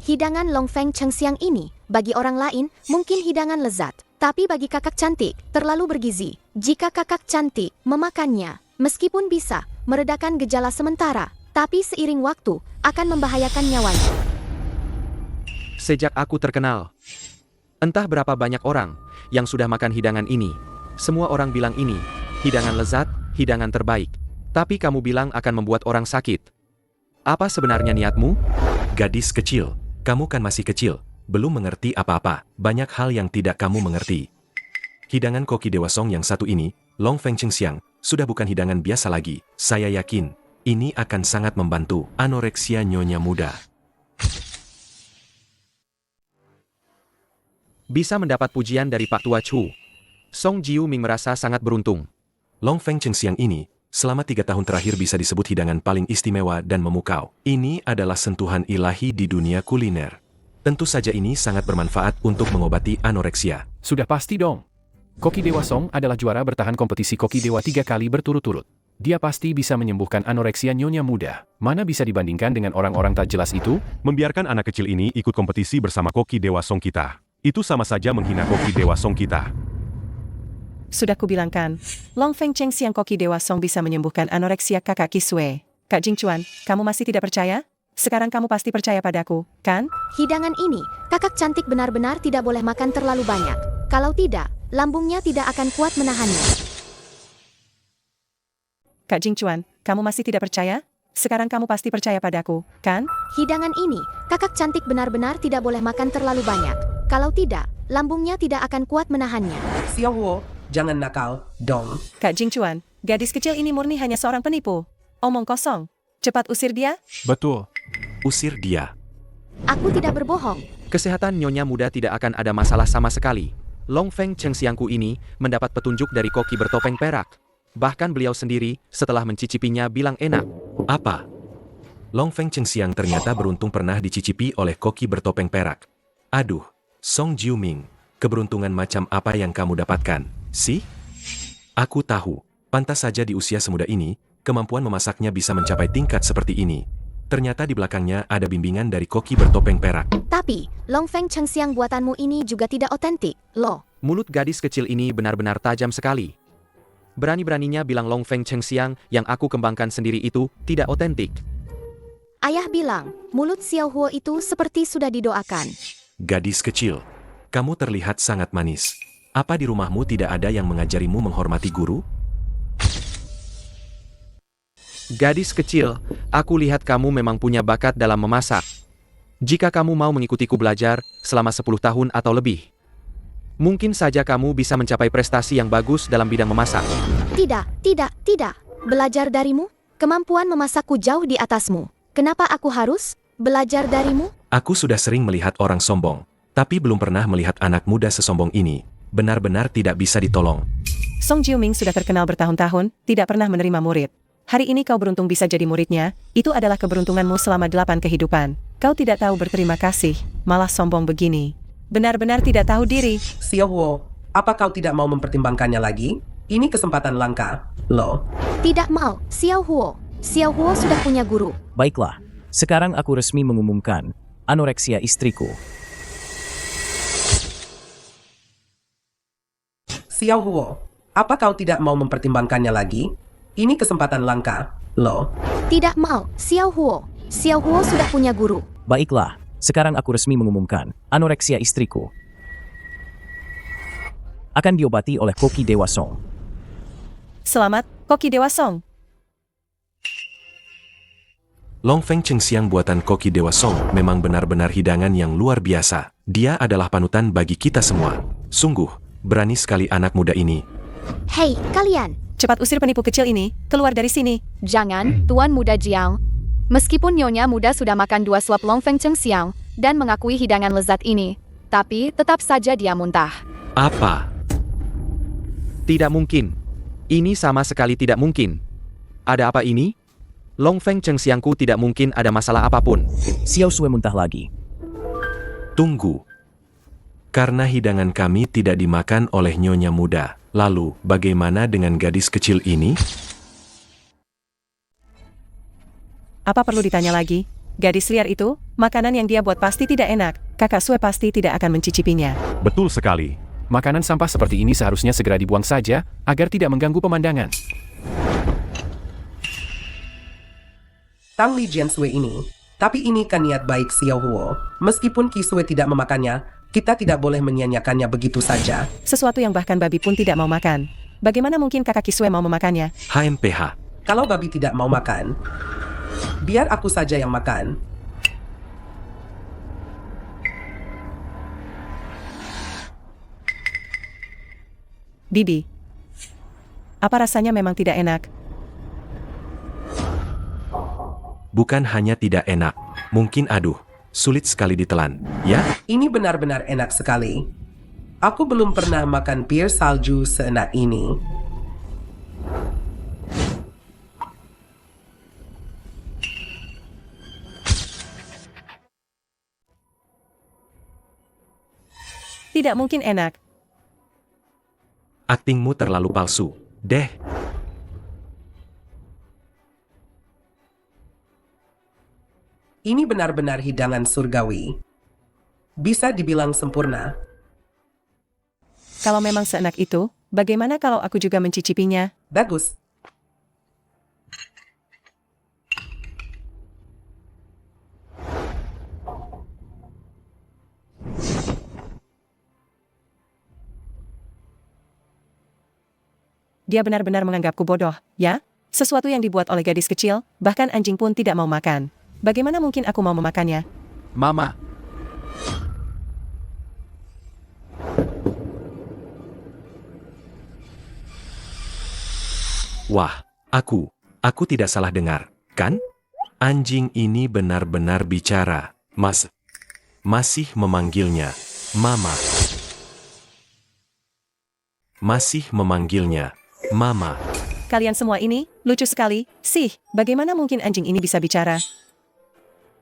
Hidangan Long Feng Chengxiang ini, bagi orang lain, mungkin hidangan lezat. Tapi bagi kakak cantik, terlalu bergizi. Jika kakak cantik memakannya, meskipun bisa meredakan gejala sementara, tapi seiring waktu akan membahayakan nyawanya. Sejak aku terkenal, entah berapa banyak orang yang sudah makan hidangan ini. Semua orang bilang ini hidangan lezat, hidangan terbaik. Tapi kamu bilang akan membuat orang sakit. Apa sebenarnya niatmu? Gadis kecil, kamu kan masih kecil, belum mengerti apa-apa, banyak hal yang tidak kamu mengerti. Hidangan koki Dewa Song yang satu ini, Long Feng Chengxiang, sudah bukan hidangan biasa lagi. Saya yakin, ini akan sangat membantu anoreksia Nyonya Muda. Bisa mendapat pujian dari Pak Tua Chu. Song Jiuming merasa sangat beruntung. Long Feng Chengxiang ini, selama 3 tahun terakhir bisa disebut hidangan paling istimewa dan memukau. Ini adalah sentuhan ilahi di dunia kuliner. Tentu saja ini sangat bermanfaat untuk mengobati anoreksia. Sudah pasti dong. Koki Dewa Song adalah juara bertahan kompetisi koki dewa 3 kali berturut-turut. Dia pasti bisa menyembuhkan anoreksia Nyonya Muda. Mana bisa dibandingkan dengan orang-orang tak jelas itu? Membiarkan anak kecil ini ikut kompetisi bersama koki dewa Song kita. Itu sama saja menghina koki dewa Song kita. Sudah kubilangkan, Long Feng Chengxiang koki dewa Song bisa menyembuhkan anoreksia kakak Kisue. Kak Jingchuan, kamu masih tidak percaya? Sekarang kamu pasti percaya padaku, kan? Hidangan ini, kakak cantik benar-benar tidak boleh makan terlalu banyak. Kalau tidak, lambungnya tidak akan kuat menahannya. Kak Jingchuan, kamu masih tidak percaya? Sekarang kamu pasti percaya padaku, kan? Hidangan ini, kakak cantik benar-benar tidak boleh makan terlalu banyak. Kalau tidak, lambungnya tidak akan kuat menahannya. Xiao Huo, jangan nakal, dong. Kak Jingchuan, gadis kecil ini murni hanya seorang penipu. Omong kosong. Cepat usir dia. Betul. Usir dia. Aku tidak berbohong. Kesehatan Nyonya Muda tidak akan ada masalah sama sekali. Long Feng Cheng Siangku ini mendapat petunjuk dari koki bertopeng perak. Bahkan beliau sendiri, setelah mencicipinya bilang enak. Apa? Long Feng Cheng Siang ternyata beruntung pernah dicicipi oleh koki bertopeng perak. Aduh, Song Jiuming, keberuntungan macam apa yang kamu dapatkan, sih? Aku tahu, pantas saja di usia semuda ini, kemampuan memasaknya bisa mencapai tingkat seperti ini. Ternyata di belakangnya ada bimbingan dari koki bertopeng perak. Tapi, Long Feng Cheng Siang buatanmu ini juga tidak otentik, loh. Mulut gadis kecil ini benar-benar tajam sekali. Berani-beraninya bilang Long Feng Cheng Siang yang aku kembangkan sendiri itu tidak otentik. Ayah bilang, mulut Xiao Huo itu seperti sudah didoakan. Gadis kecil, kamu terlihat sangat manis. Apa di rumahmu tidak ada yang mengajarimu menghormati guru? Gadis kecil, aku lihat kamu memang punya bakat dalam memasak. Jika kamu mau mengikutiku belajar selama 10 tahun atau lebih, mungkin saja kamu bisa mencapai prestasi yang bagus dalam bidang memasak. Tidak. Belajar darimu? Kemampuan memasakku jauh di atasmu. Kenapa aku harus belajar darimu? Aku sudah sering melihat orang sombong, tapi belum pernah melihat anak muda sesombong ini. Benar-benar tidak bisa ditolong. Song Jiuming sudah terkenal bertahun-tahun, tidak pernah menerima murid. Hari ini kau beruntung bisa jadi muridnya, itu adalah keberuntunganmu selama 8 kehidupan. Kau tidak tahu berterima kasih, malah sombong begini. Benar-benar tidak tahu diri. Xiao Huo, apa kau tidak mau mempertimbangkannya lagi? Ini kesempatan langka, loh. Tidak mau, Xiao Huo. Xiao Huo sudah punya guru. Baiklah, sekarang aku resmi mengumumkan anoreksia istriku. Xiao Huo, apa kau tidak mau mempertimbangkannya lagi? Ini kesempatan langka, loh. Tidak mau, Xiao Huo. Xiao Huo sudah punya guru. Baiklah, sekarang aku resmi mengumumkan anoreksia istriku akan diobati oleh koki Dewa Song. Selamat, koki Dewa Song. Long Feng Cheng Siang buatan koki Dewa Song memang benar-benar hidangan yang luar biasa. Dia adalah panutan bagi kita semua. Sungguh, berani sekali anak muda ini. Hei, kalian. Cepat usir penipu kecil ini, keluar dari sini. Jangan, Tuan Muda Jiang. Meskipun Nyonya Muda sudah makan 2 suap Long Feng Cheng Siang dan mengakui hidangan lezat ini, tapi tetap saja dia muntah. Apa? Tidak mungkin. Ini sama sekali tidak mungkin. Ada apa ini? Long Feng Cheng Siangku tidak mungkin ada masalah apapun. Xiao Sui muntah lagi. Tunggu. Karena hidangan kami tidak dimakan oleh Nyonya Muda. Lalu, bagaimana dengan gadis kecil ini? Apa perlu ditanya lagi? Gadis liar itu, makanan yang dia buat pasti tidak enak. Kakak Sue pasti tidak akan mencicipinya. Betul sekali. Makanan sampah seperti ini seharusnya segera dibuang saja, agar tidak mengganggu pemandangan. Tang Li Jiansui ini. Tapi ini kan niat baik Xiao Huo. Meskipun Qi Sui tidak memakannya, kita tidak boleh menyia-nyiakannya begitu saja. Sesuatu yang bahkan babi pun tidak mau makan. Bagaimana mungkin kakak Qi Sui mau memakannya? HMPH. Kalau babi tidak mau makan, biar aku saja yang makan. Bibi. Apa rasanya memang tidak enak? Bukan hanya tidak enak, mungkin sulit sekali ditelan, ya? Ini benar-benar enak sekali. Aku belum pernah makan pir salju seenak ini. Tidak mungkin enak. Aktingmu terlalu palsu, deh. Ini benar-benar hidangan surgawi. Bisa dibilang sempurna. Kalau memang seenak itu, bagaimana kalau aku juga mencicipinya? Bagus. dia benar-benar menganggapku bodoh, ya? Sesuatu yang dibuat oleh gadis kecil, bahkan anjing pun tidak mau makan. Bagaimana mungkin aku mau memakannya? Mama, Wah, aku tidak salah dengar, kan? Anjing ini benar-benar bicara. Masih memanggilnya, Mama. Masih memanggilnya, Mama. Kalian semua ini, lucu sekali. Sih, bagaimana mungkin anjing ini bisa bicara?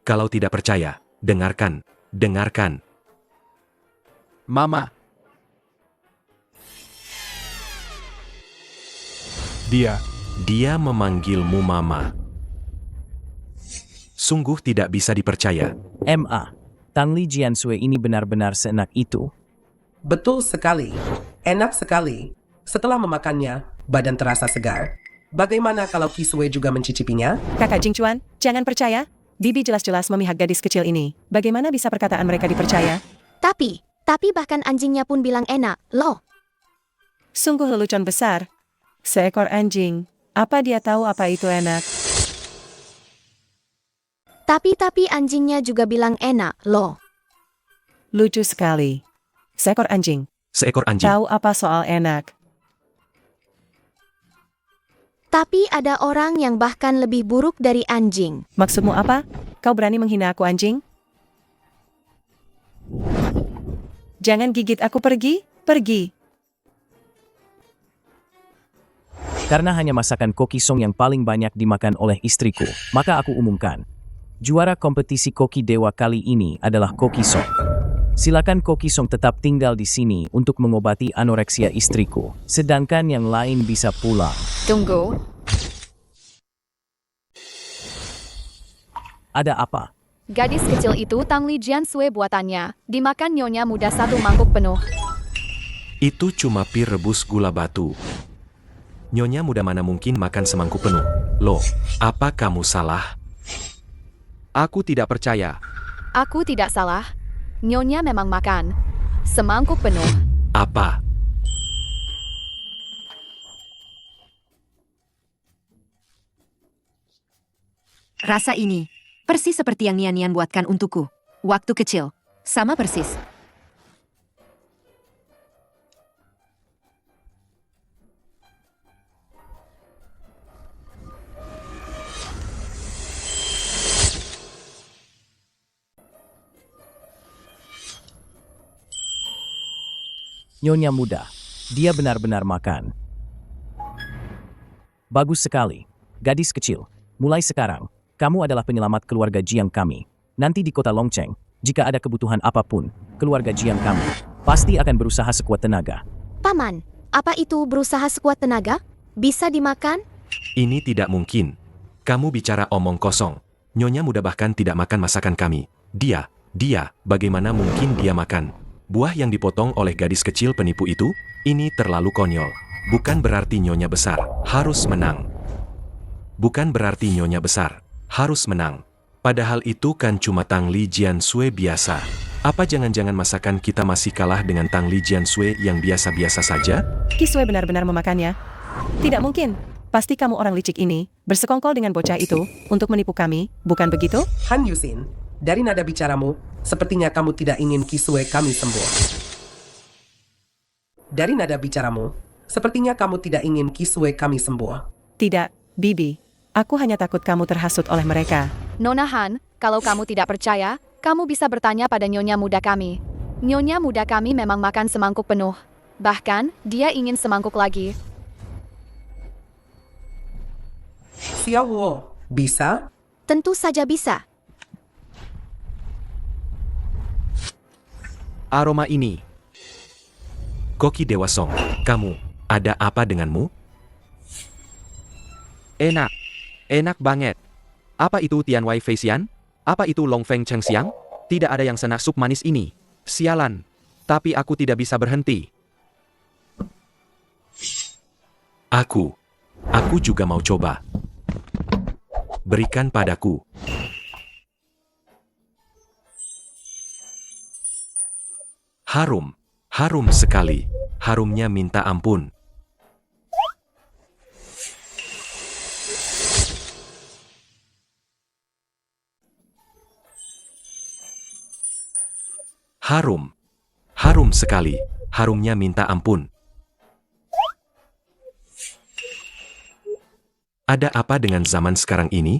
Kalau tidak percaya, dengarkan. Mama, Dia memanggilmu Mama. Sungguh tidak bisa dipercaya. MA, Tang Li Jiansui ini benar-benar seenak itu. Betul sekali. Enak sekali. Setelah memakannya, badan terasa segar. Bagaimana kalau Kisue juga mencicipinya? Kakak Jingchuan, jangan percaya. Bibi jelas-jelas memihak gadis kecil ini. Bagaimana bisa perkataan mereka dipercaya? Tapi bahkan anjingnya pun bilang enak, loh. Sungguh lelucon besar. Seekor anjing. Apa dia tahu apa itu enak? Tapi anjingnya juga bilang enak, loh. Lucu sekali. Seekor anjing. Tahu apa soal enak? Tapi ada orang yang bahkan lebih buruk dari anjing. Maksudmu apa? Kau berani menghina aku anjing? Jangan gigit aku, pergi. Karena hanya masakan koki song yang paling banyak dimakan oleh istriku, maka aku umumkan. Juara kompetisi koki dewa kali ini adalah Koki Song. Silakan Koki Song tetap tinggal di sini untuk mengobati anoreksia istriku, sedangkan yang lain bisa pulang. Tunggu. Ada apa? Gadis kecil itu Tang Li Jiansui buatannya. Dimakan nyonya muda 1 mangkuk penuh. Itu cuma pir rebus gula batu. Nyonya muda mana mungkin makan semangkuk penuh? Loh, apa kamu salah? aku tidak percaya. Aku tidak salah. Nyonya memang makan semangkuk penuh. Apa? Rasa ini persis seperti yang Nian-Nian buatkan untukku. Waktu kecil. Sama persis. Nyonya muda, dia benar-benar makan. Bagus sekali. Gadis kecil, mulai sekarang, kamu adalah penyelamat keluarga Jiang kami. Nanti di kota Longcheng, jika ada kebutuhan apapun, keluarga Jiang kami pasti akan berusaha sekuat tenaga. Paman, apa itu berusaha sekuat tenaga? Bisa dimakan? Ini tidak mungkin. Kamu bicara omong kosong. Nyonya muda bahkan tidak makan masakan kami. Dia, bagaimana mungkin dia makan? Buah yang dipotong oleh gadis kecil penipu itu? Ini terlalu konyol. Bukan berarti nyonya besar harus menang. Bukan berarti nyonya besar harus menang. Padahal itu kan cuma Tang Li Jiansui biasa. Apa jangan-jangan masakan kita masih kalah dengan Tang Li Jiansui yang biasa-biasa saja? Kisue benar-benar memakannya. Tidak mungkin. Pasti kamu orang licik ini bersekongkol dengan bocah itu untuk menipu kami, bukan begitu? Han Yusin, dari nada bicaramu, sepertinya kamu tidak ingin Kisue kami sembuh. Dari nada bicaramu, sepertinya kamu tidak ingin Kisue kami sembuh. Tidak, Bibi. Aku hanya takut kamu terhasut oleh mereka. Nona Han, kalau kamu tidak percaya, kamu bisa bertanya pada nyonya muda kami. Nyonya muda kami memang makan semangkuk penuh. Bahkan, dia ingin semangkuk lagi. Xiao Huo, bisa? Tentu saja bisa. Aroma ini. Koki Dewa Song, kamu, ada apa denganmu? Enak banget. Apa itu Tianwai Feixian? Apa itu Longfeng Chengxiang? Tidak ada yang senak sup manis ini. Sialan. Tapi aku tidak bisa berhenti. Aku juga mau coba. Berikan padaku. Harum sekali. Harumnya minta ampun. Harum. Harum sekali. Harumnya minta ampun. Ada apa dengan zaman sekarang ini?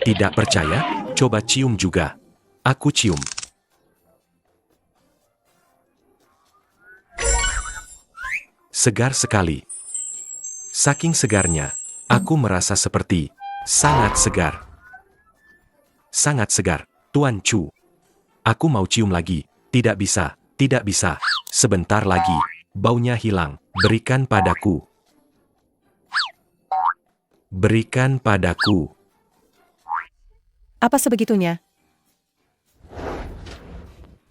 Tidak percaya? Coba cium juga. Aku cium. Segar sekali. Saking segarnya, aku merasa seperti sangat segar. Sangat segar, Tuan Chu. Aku mau cium lagi. Tidak bisa, tidak bisa. Sebentar lagi, baunya hilang. Berikan padaku. Berikan padaku. Apa sebegitunya?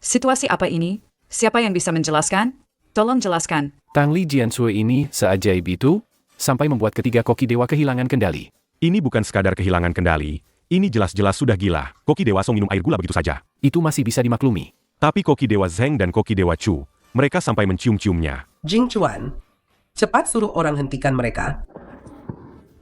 Situasi apa ini? Siapa yang bisa menjelaskan? Tolong jelaskan. Tang Li Jiansui ini seajaib itu, sampai membuat ketiga koki dewa kehilangan kendali. Ini bukan sekadar kehilangan kendali. Ini jelas-jelas sudah gila. Koki Dewa Song minum air gula begitu saja. Itu masih bisa dimaklumi. Tapi Koki Dewa Zheng dan Koki Dewa Chu, mereka sampai mencium-ciumnya. Jing Chuan, cepat suruh orang hentikan mereka.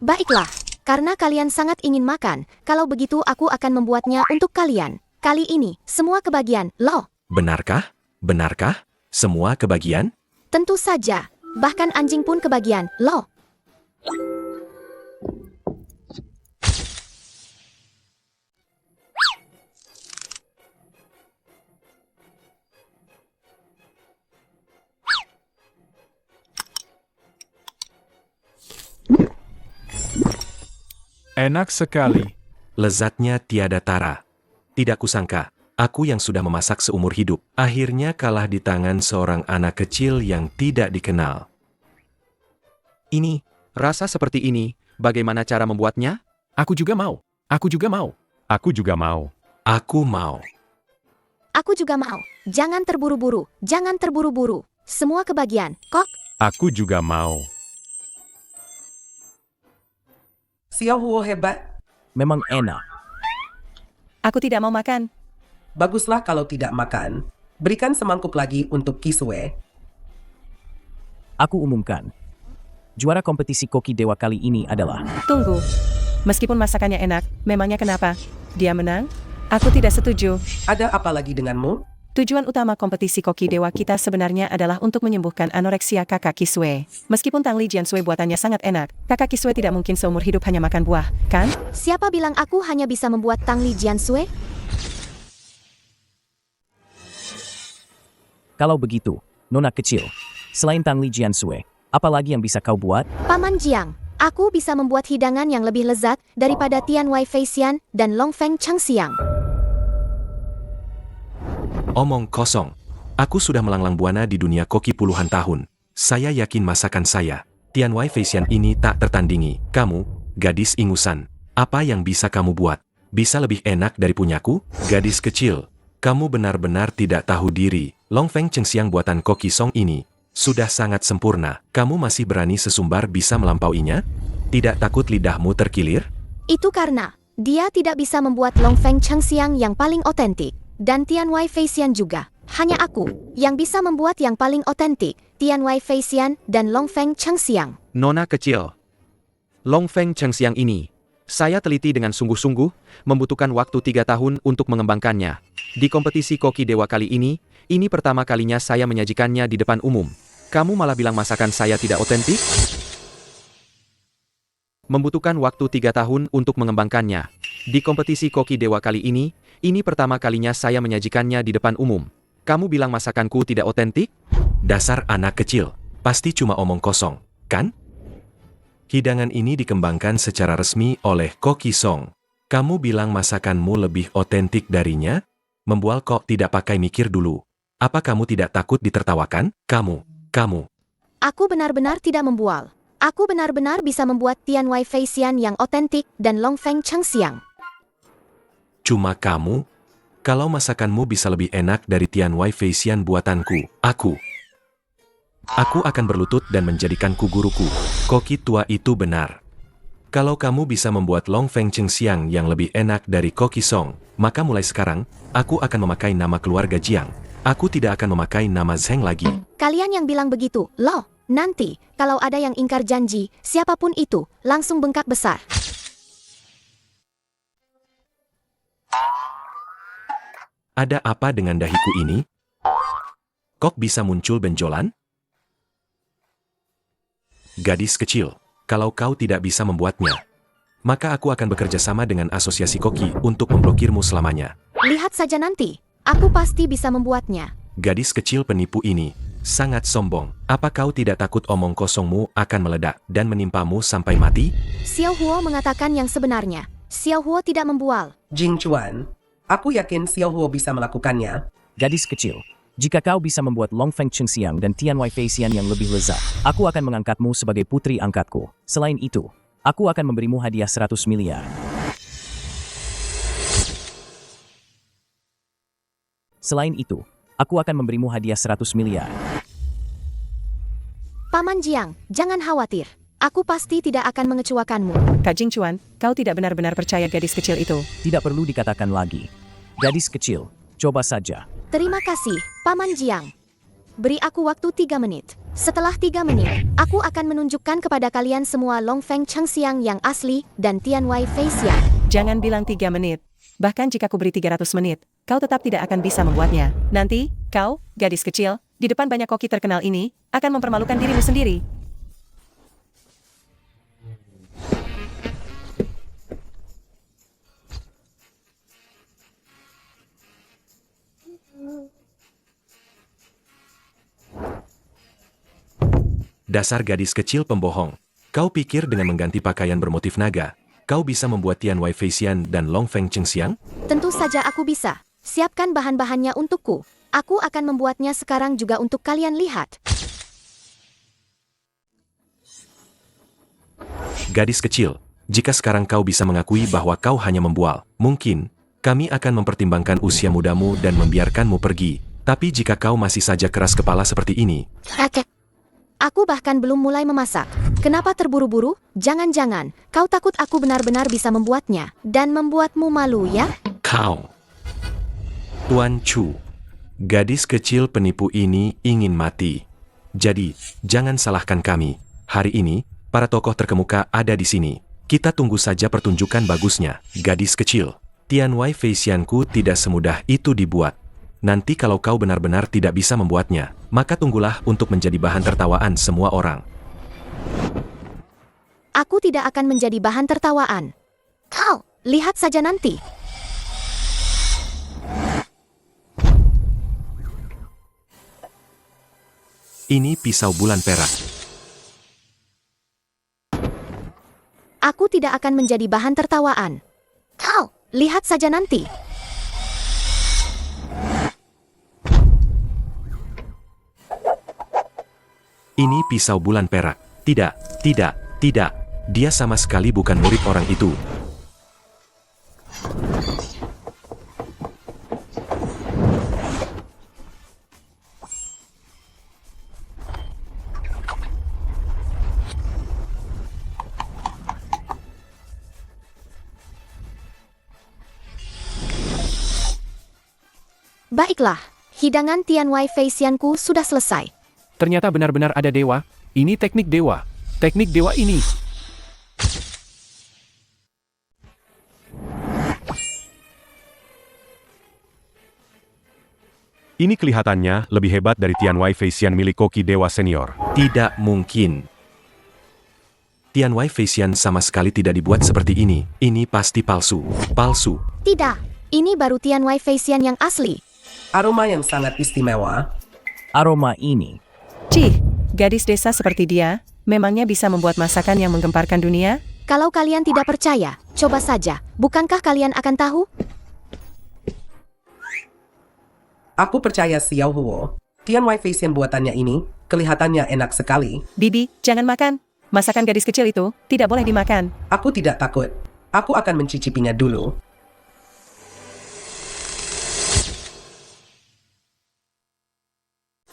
Baiklah, karena kalian sangat ingin makan, kalau begitu aku akan membuatnya untuk kalian. Kali ini, semua kebagian, loh. Benarkah? Benarkah? Semua kebagian? Tentu saja, bahkan anjing pun kebagian, loh. Enak sekali. Lezatnya tiada tara. Tidak kusangka, aku yang sudah memasak seumur hidup, akhirnya kalah di tangan seorang anak kecil yang tidak dikenal. Ini, rasa seperti ini, bagaimana cara membuatnya? Aku juga mau. Aku juga mau. Aku juga mau. Aku mau. Aku juga mau. Jangan terburu-buru, jangan terburu-buru. Semua kebagian, kok. Aku juga mau. Xiao Huo hebat. Memang enak. Aku tidak mau makan. Baguslah kalau tidak makan. Berikan semangkuk lagi untuk Kisue. Aku umumkan. Juara kompetisi koki dewa kali ini adalah... Tunggu. Meskipun masakannya enak, memangnya kenapa? Dia menang? Aku tidak setuju. Ada apa lagi denganmu? Tujuan utama kompetisi koki dewa kita sebenarnya adalah untuk menyembuhkan anoreksia kakak Kisue. Meskipun Tang Li Jiansui buatannya sangat enak, kakak Kisue tidak mungkin seumur hidup hanya makan buah, kan? Siapa bilang aku hanya bisa membuat Tang Li Jiansui? Kalau begitu, nona kecil, selain Tang Li Jiansui, apa lagi yang bisa kau buat? Paman Jiang, aku bisa membuat hidangan yang lebih lezat daripada Tian Wai Feixian dan Long Feng Changxiang. Omong kosong. Aku sudah melanglang buana di dunia koki puluhan tahun. Saya yakin masakan saya, Tian Wai Feixian ini tak tertandingi. Kamu, gadis ingusan, apa yang bisa kamu buat? Bisa lebih enak dari punyaku? Gadis kecil, kamu benar-benar tidak tahu diri. Long Feng Changxiang buatan Koki Song ini sudah sangat sempurna. Kamu masih berani sesumbar bisa melampauinya? Tidak takut lidahmu terkilir? Itu karena dia tidak bisa membuat Long Feng Changxiang yang paling otentik. Dan Tian Wai Feixian juga. Hanya aku yang bisa membuat yang paling otentik, Tian Wai Feixian dan Long Feng Changxiang. Nona kecil. Long Feng Changxiang ini, saya teliti dengan sungguh-sungguh, membutuhkan waktu 3 tahun untuk mengembangkannya. Di kompetisi koki dewa kali ini pertama kalinya saya menyajikannya di depan umum. Kamu malah bilang masakan saya tidak otentik? Membutuhkan waktu 3 tahun untuk mengembangkannya. Di kompetisi koki dewa kali ini pertama kalinya saya menyajikannya di depan umum. Kamu bilang masakanku tidak otentik? Dasar anak kecil, pasti cuma omong kosong, kan? Hidangan ini dikembangkan secara resmi oleh Koki Song. Kamu bilang masakanmu lebih otentik darinya? Membual kok tidak pakai mikir dulu. Apa kamu tidak takut ditertawakan? Kamu. Aku benar-benar tidak membual. Aku benar-benar bisa membuat Tian Wai Feixian yang otentik dan Long Feng Changxiang. Cuma kamu? Kalau masakanmu bisa lebih enak dari Tian Wai Feixian buatanku, aku akan berlutut dan menjadikanku guruku. Koki tua itu benar. Kalau kamu bisa membuat Long Feng Changxiang yang lebih enak dari Koki Song, maka mulai sekarang, aku akan memakai nama keluarga Jiang. Aku tidak akan memakai nama Zheng lagi. Kalian yang bilang begitu, loh, nanti, kalau ada yang ingkar janji, siapapun itu, langsung bengkak besar. Ada apa dengan dahiku ini? Kok bisa muncul benjolan? Gadis kecil, kalau kau tidak bisa membuatnya, maka aku akan bekerja sama dengan asosiasi koki untuk memblokirmu selamanya. Lihat saja nanti, aku pasti bisa membuatnya. Gadis kecil penipu ini sangat sombong. Apa kau tidak takut omong kosongmu akan meledak dan menimpamu sampai mati? Xiao Huo mengatakan yang sebenarnya. Xiao Huo tidak membual. Jing Chuan, aku yakin Xiao Huo bisa melakukannya. Gadis kecil, jika kau bisa membuat Long Feng Chengxiang dan Tian Wai Feixian yang lebih lezat, aku akan mengangkatmu sebagai putri angkatku. Selain itu, aku akan memberimu hadiah 100 miliar. Selain itu, aku akan memberimu hadiah 100 miliar. Paman Jiang, jangan khawatir. Aku pasti tidak akan mengecewakanmu. Kak Jing Chuan, kau tidak benar-benar percaya gadis kecil itu. Tidak perlu dikatakan lagi. Gadis kecil, coba saja. Terima kasih, Paman Jiang. Beri aku waktu 3 menit. Setelah 3 menit, aku akan menunjukkan kepada kalian semua Long Feng Chengxiang yang asli dan Tian Wai Feixian. Jangan bilang 3 menit. Bahkan jika ku beri 300 menit, kau tetap tidak akan bisa membuatnya. Nanti, kau, gadis kecil, di depan banyak koki terkenal ini, akan mempermalukan dirimu sendiri. Dasar gadis kecil pembohong. Kau pikir dengan mengganti pakaian bermotif naga, kau bisa membuat Tian Wai Feixian dan Long Feng Chengxiang? Tentu saja aku bisa. Siapkan bahan-bahannya untukku. Aku akan membuatnya sekarang juga untuk kalian lihat. Gadis kecil, jika sekarang kau bisa mengakui bahwa kau hanya membual, mungkin kami akan mempertimbangkan usia mudamu dan membiarkanmu pergi. Tapi jika kau masih saja keras kepala seperti ini, Aku bahkan belum mulai memasak. Kenapa terburu-buru? Jangan-jangan, kau takut aku benar-benar bisa membuatnya dan membuatmu malu ya? kau. Tuan Chu, gadis kecil penipu ini ingin mati. Jadi, jangan salahkan kami. Hari ini, para tokoh terkemuka ada di sini. Kita tunggu saja pertunjukan bagusnya. Gadis kecil, Tian Wai Feixianku tidak semudah itu dibuat. Nanti kalau kau benar-benar tidak bisa membuatnya, maka tunggulah untuk menjadi bahan tertawaan semua orang. Aku tidak akan menjadi bahan tertawaan. Kau, lihat saja nanti. Ini pisau bulan perak. Aku tidak akan menjadi bahan tertawaan. Kau, lihat saja nanti. Ini pisau bulan perak. Tidak, tidak, tidak. Dia sama sekali bukan murid orang itu. Baiklah, hidangan Tian Wai Feixianku sudah selesai. Ternyata benar-benar ada dewa. Ini teknik dewa. Teknik dewa ini. Ini kelihatannya lebih hebat dari Tian Wai Feixian milik koki dewa senior. Tidak mungkin. Tian Wai Feixian sama sekali tidak dibuat seperti ini. Ini pasti palsu. Palsu. Tidak, ini baru Tian Wai Feixian yang asli. Aroma yang sangat istimewa. Aroma ini. Cih, gadis desa seperti dia, memangnya bisa membuat masakan yang menggemparkan dunia? Kalau kalian tidak percaya, coba saja. Bukankah kalian akan tahu? Aku percaya Xiao Huo. Tian Wai Feixian buatannya ini, kelihatannya enak sekali. Bibi, jangan makan. Masakan gadis kecil itu tidak boleh dimakan. Aku tidak takut. Aku akan mencicipinya dulu.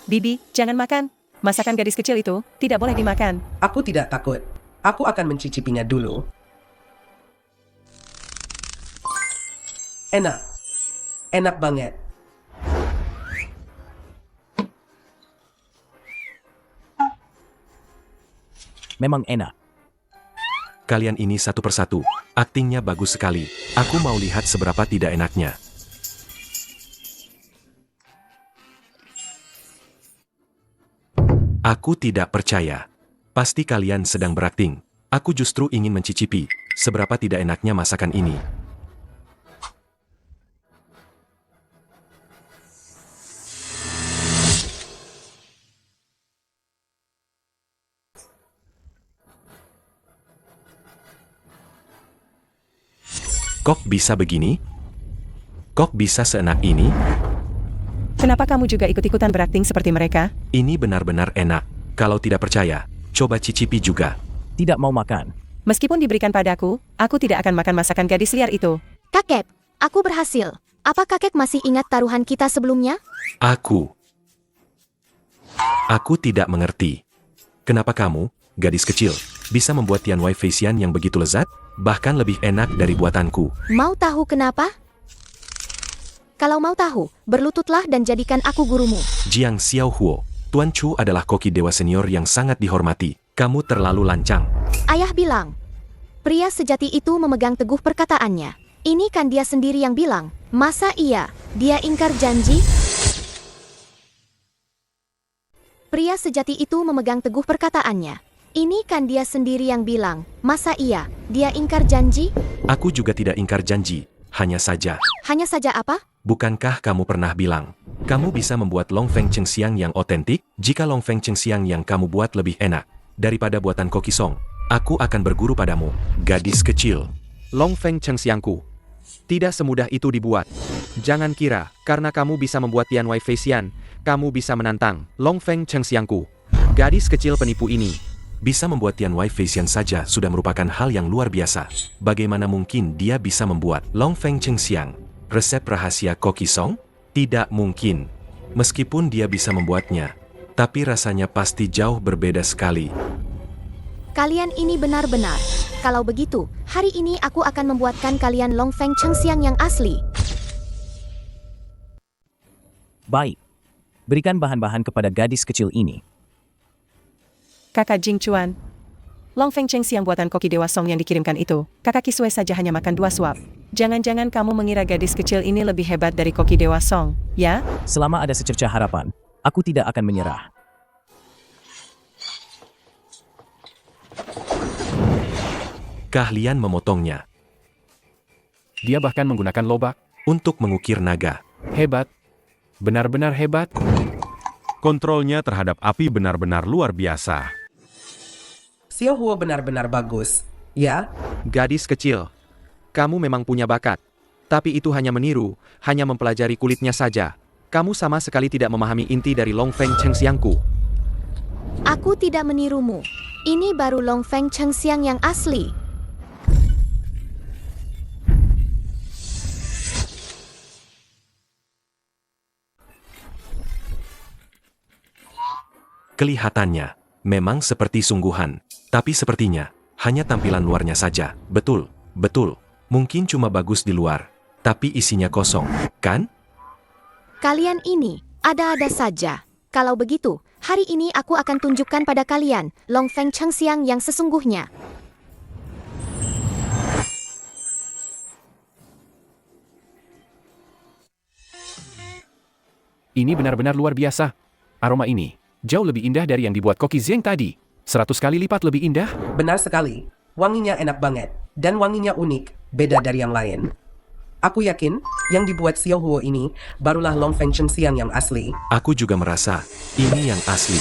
Bibi, jangan makan. Masakan gadis kecil itu tidak boleh dimakan. Aku tidak takut. Aku akan mencicipinya dulu. Enak. Enak banget. Memang enak. Kalian ini satu persatu. Aktingnya bagus sekali. Aku mau lihat seberapa tidak enaknya. Aku tidak percaya. Pasti kalian sedang berakting. Aku justru ingin mencicipi seberapa tidak enaknya masakan ini. Kok bisa begini? Kok bisa seenak ini? Kenapa kamu juga ikut-ikutan berakting seperti mereka? Ini benar-benar enak. Kalau tidak percaya, coba cicipi juga. Tidak mau makan. Meskipun diberikan padaku, aku tidak akan makan masakan gadis liar itu. Kakek, aku berhasil. Apa kakek masih ingat taruhan kita sebelumnya? Aku tidak mengerti. Kenapa kamu, gadis kecil, bisa membuat Tian Wei Feisian yang begitu lezat? Bahkan lebih enak dari buatanku. Mau tahu kenapa? Kalau mau tahu, berlututlah dan jadikan aku gurumu. Jiang Xiaohuo, Tuan Chu adalah koki dewa senior yang sangat dihormati. Kamu terlalu lancang. Ayah bilang, pria sejati itu memegang teguh perkataannya. Ini kan dia sendiri yang bilang. Masa iya, dia ingkar janji? Pria sejati itu memegang teguh perkataannya. Ini kan dia sendiri yang bilang. Masa iya, dia ingkar janji? Aku juga tidak ingkar janji. Hanya saja. Hanya saja apa? Bukankah kamu pernah bilang, kamu bisa membuat Longfeng Chengxiang yang otentik? Jika Longfeng Chengxiang yang kamu buat lebih enak daripada buatan Koki Song, aku akan berguru padamu, gadis kecil. Longfeng Chengxiangku. Tidak semudah itu dibuat. Jangan kira, karena kamu bisa membuat Tian Wei Feisian, kamu bisa menantang Longfeng Chengxiangku. Gadis kecil penipu ini. Bisa membuat Tian Wei Feisian saja sudah merupakan hal yang luar biasa. Bagaimana mungkin dia bisa membuat Longfeng Chengxiang, resep rahasia Koki Song? Tidak mungkin. Meskipun dia bisa membuatnya, tapi rasanya pasti jauh berbeda sekali. Kalian ini benar-benar. Kalau begitu, hari ini aku akan membuatkan kalian Longfeng Chengxiang yang asli. Baik. Berikan bahan-bahan kepada gadis kecil ini. Kakak Jing Chuan. Longfeng Chengxiang buatan koki dewa Song yang dikirimkan itu, kakak Kisue saja hanya makan 2 suap. Jangan-jangan kamu mengira gadis kecil ini lebih hebat dari koki dewa Song, ya? Selama ada secercah harapan, aku tidak akan menyerah. Keahlian memotongnya. Dia bahkan menggunakan lobak untuk mengukir naga. Hebat. Benar-benar hebat. Kontrolnya terhadap api benar-benar luar biasa. Xiaohuo benar-benar bagus. Ya? Gadis kecil. Kamu memang punya bakat. Tapi itu hanya meniru, hanya mempelajari kulitnya saja. Kamu sama sekali tidak memahami inti dari Longfeng Chengxiangku. Aku tidak menirumu. Ini baru Longfeng Chengxiang yang asli. Kelihatannya memang seperti sungguhan, tapi sepertinya hanya tampilan luarnya saja. Betul, betul. Mungkin cuma bagus di luar, tapi isinya kosong, kan? Kalian ini ada-ada saja. Kalau begitu, hari ini aku akan tunjukkan pada kalian Longfeng Chengxiang yang sesungguhnya. Ini benar-benar luar biasa. Aroma ini jauh lebih indah dari yang dibuat Koki Zeng tadi. 100 kali lipat lebih indah. Benar sekali. Wanginya enak banget. Dan wanginya unik, beda dari yang lain. Aku yakin, yang dibuat Xiaohuo ini barulah Longfeng Chengxiang yang asli. Aku juga merasa, ini yang asli.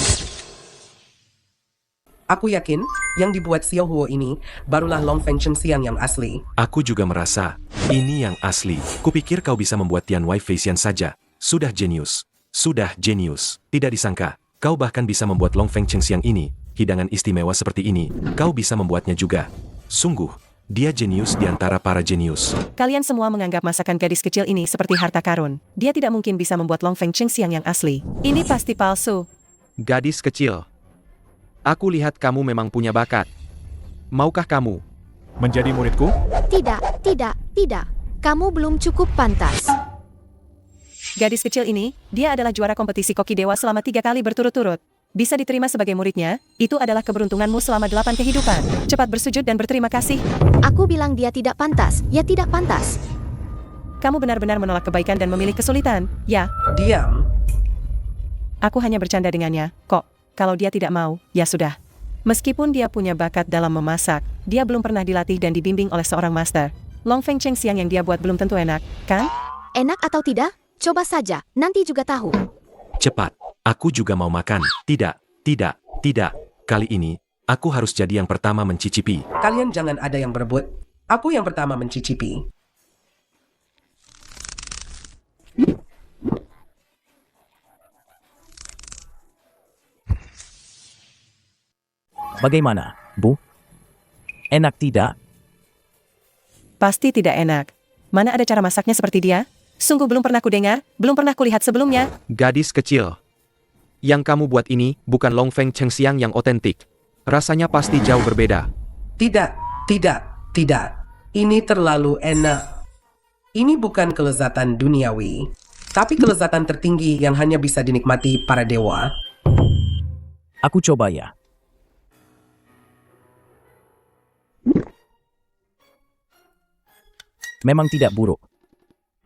Aku yakin, yang dibuat Xiaohuo ini barulah Longfeng Chengxiang yang asli. Aku juga merasa, ini yang asli. Kupikir kau bisa membuat Tian Wei Feisian saja. Sudah jenius. Sudah jenius. Tidak disangka, kau bahkan bisa membuat Longfeng Chengxiang ini. Hidangan istimewa seperti ini, kau bisa membuatnya juga. Sungguh, dia jenius di antara para jenius. Kalian semua menganggap masakan gadis kecil ini seperti harta karun. Dia tidak mungkin bisa membuat Longfeng Chengxiang yang asli. Ini pasti palsu. Gadis kecil. Aku lihat kamu memang punya bakat. Maukah kamu menjadi muridku? Tidak. Kamu belum cukup pantas. Gadis kecil ini, dia adalah juara kompetisi koki dewa selama 3 kali berturut-turut. Bisa diterima sebagai muridnya, itu adalah keberuntunganmu selama 8 kehidupan. Cepat bersujud dan berterima kasih. Aku bilang dia tidak pantas, ya tidak pantas. Kamu benar-benar menolak kebaikan dan memilih kesulitan, ya? Diam. Aku hanya bercanda dengannya, kok. Kalau dia tidak mau, ya sudah. Meskipun dia punya bakat dalam memasak, dia belum pernah dilatih dan dibimbing oleh seorang master. Long Feng Cheng siang yang dia buat belum tentu enak, kan? Enak atau tidak? Coba saja, nanti juga tahu. Cepat, aku juga mau makan. Tidak, tidak, tidak. Kali ini, aku harus jadi yang pertama mencicipi. Kalian jangan ada yang berebut. Aku yang pertama mencicipi. Bagaimana, Bu? Enak tidak? Pasti tidak enak. Mana ada cara masaknya seperti dia? Sungguh belum pernah kudengar, belum pernah kulihat sebelumnya. Gadis kecil. Yang kamu buat ini bukan Long Feng Cheng siang yang otentik. Rasanya pasti jauh berbeda. Tidak, tidak, tidak. Ini terlalu enak. Ini bukan kelezatan duniawi, tapi kelezatan tertinggi yang hanya bisa dinikmati para dewa. Aku coba ya. Memang tidak buruk.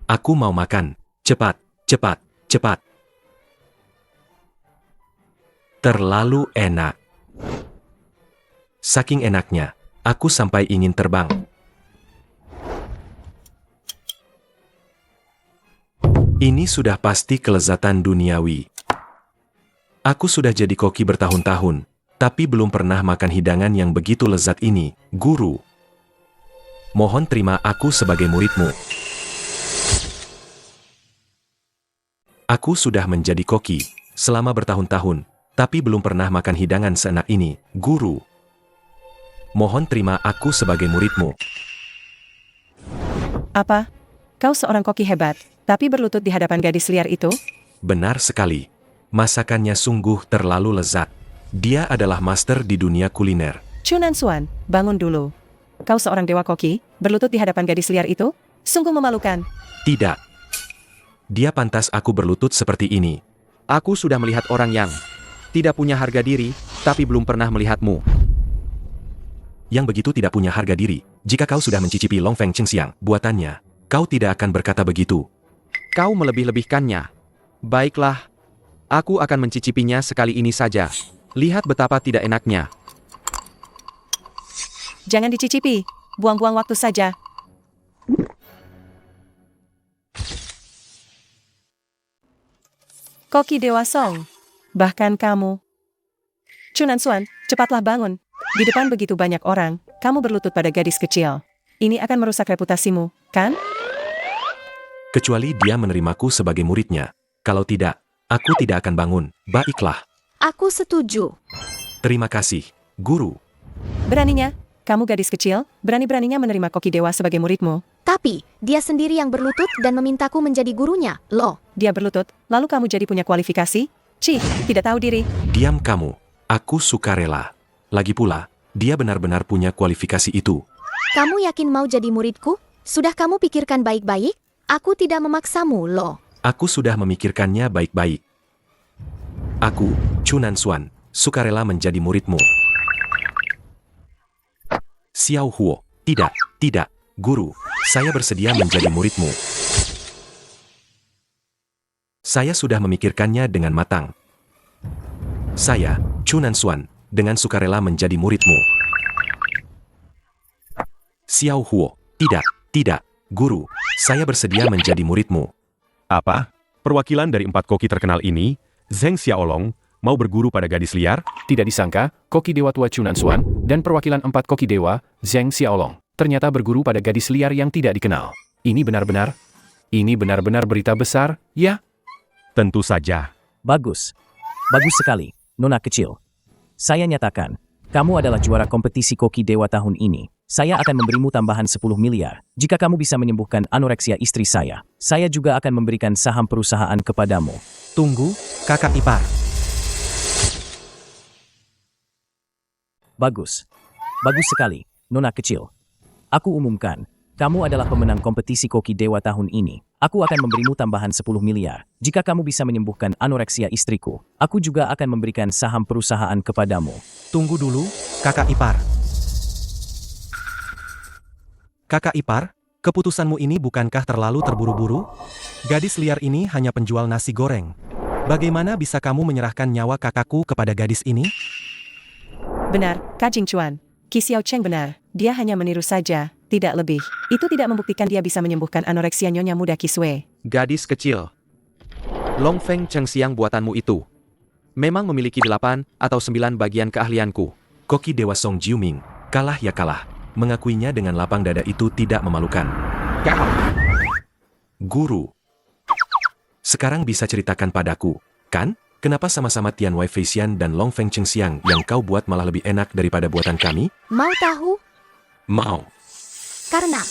Aku mau makan. Cepat, cepat, cepat. Terlalu enak. Saking enaknya, aku sampai ingin terbang. Ini sudah pasti kelezatan duniawi. Aku sudah jadi koki bertahun-tahun, tapi belum pernah makan hidangan yang begitu lezat ini, guru. Mohon terima aku sebagai muridmu. Aku sudah menjadi koki selama bertahun-tahun, tapi belum pernah makan hidangan seenak ini, guru. Mohon terima aku sebagai muridmu. Apa? Kau seorang koki hebat, tapi berlutut di hadapan gadis liar itu? Benar sekali. Masakannya sungguh terlalu lezat. Dia adalah master di dunia kuliner. Chunan Xuan, bangun dulu. Kau seorang dewa koki, berlutut di hadapan gadis liar itu? Sungguh memalukan. Tidak. Dia pantas aku berlutut seperti ini. Aku sudah melihat orang yang tidak punya harga diri, tapi belum pernah melihatmu. Yang begitu tidak punya harga diri. Jika kau sudah mencicipi Long Feng Cheng siang, buatannya, kau tidak akan berkata begitu. Kau melebih-lebihkannya. Baiklah, aku akan mencicipinya sekali ini saja. Lihat betapa tidak enaknya. Jangan dicicipi, buang-buang waktu saja. Koki Dewa Song, bahkan kamu. Chunan Xuan, cepatlah bangun. Di depan begitu banyak orang, kamu berlutut pada gadis kecil. Ini akan merusak reputasimu, kan? Kecuali dia menerimaku sebagai muridnya. Kalau tidak, aku tidak akan bangun. Baiklah. Aku setuju. Terima kasih, guru. Beraninya, kamu gadis kecil, berani-beraninya menerima Koki Dewa sebagai muridmu. Tapi, dia sendiri yang berlutut dan memintaku menjadi gurunya, loh. Dia berlutut, lalu kamu jadi punya kualifikasi? Cih, tidak tahu diri. Diam kamu. Aku sukarela. Lagi pula, dia benar-benar punya kualifikasi itu. Kamu yakin mau jadi muridku? Sudah kamu pikirkan baik-baik? Aku tidak memaksamu, loh. Aku sudah memikirkannya baik-baik. Aku, Chunan Xuan, sukarela menjadi muridmu. Xiao Huo, tidak, guru, saya bersedia menjadi muridmu. Saya sudah memikirkannya dengan matang. Saya, Chunan Xuan, dengan sukarela menjadi muridmu. Xiao Huo, tidak, guru, saya bersedia menjadi muridmu. Apa? Perwakilan dari 4 koki terkenal ini, Zheng Xiaolong, mau berguru pada gadis liar? Tidak disangka, koki dewa tua Chunan Xuan dan perwakilan 4 koki dewa, Zheng Xiaolong, ternyata berguru pada gadis liar yang tidak dikenal. Ini benar-benar berita besar, ya? Tentu saja. Bagus. Bagus sekali, nona kecil. Saya nyatakan, kamu adalah juara kompetisi koki dewa tahun ini. Saya akan memberimu tambahan 10 miliar. Jika kamu bisa menyembuhkan anoreksia istri saya juga akan memberikan saham perusahaan kepadamu. Tunggu, kakak ipar. Bagus. Bagus sekali, nona kecil. Aku umumkan, kamu adalah pemenang kompetisi koki dewa tahun ini. Aku akan memberimu tambahan 10 miliar. Jika kamu bisa menyembuhkan anoreksia istriku, aku juga akan memberikan saham perusahaan kepadamu. Tunggu dulu, kakak ipar. Kakak ipar, keputusanmu ini bukankah terlalu terburu-buru? Gadis liar ini hanya penjual nasi goreng. Bagaimana bisa kamu menyerahkan nyawa kakakku kepada gadis ini? Benar, Kak Jingchuan. Qi Xiao Cheng benar. Dia hanya meniru saja, tidak lebih. Itu tidak membuktikan dia bisa menyembuhkan anoreksia nyonya muda Qisue. Gadis kecil. Long Feng Chengxiang buatanmu itu memang memiliki 8 atau 9 bagian keahlianku. Koki Dewa Song Jiuming, kalah ya kalah. Mengakuinya dengan lapang dada itu tidak memalukan. Guru. Sekarang bisa ceritakan padaku, kan? Kenapa sama-sama Tian Wei Feixian dan Long Feng Chengxiang yang kau buat malah lebih enak daripada buatan kami? Mau tahu? Mau. Karena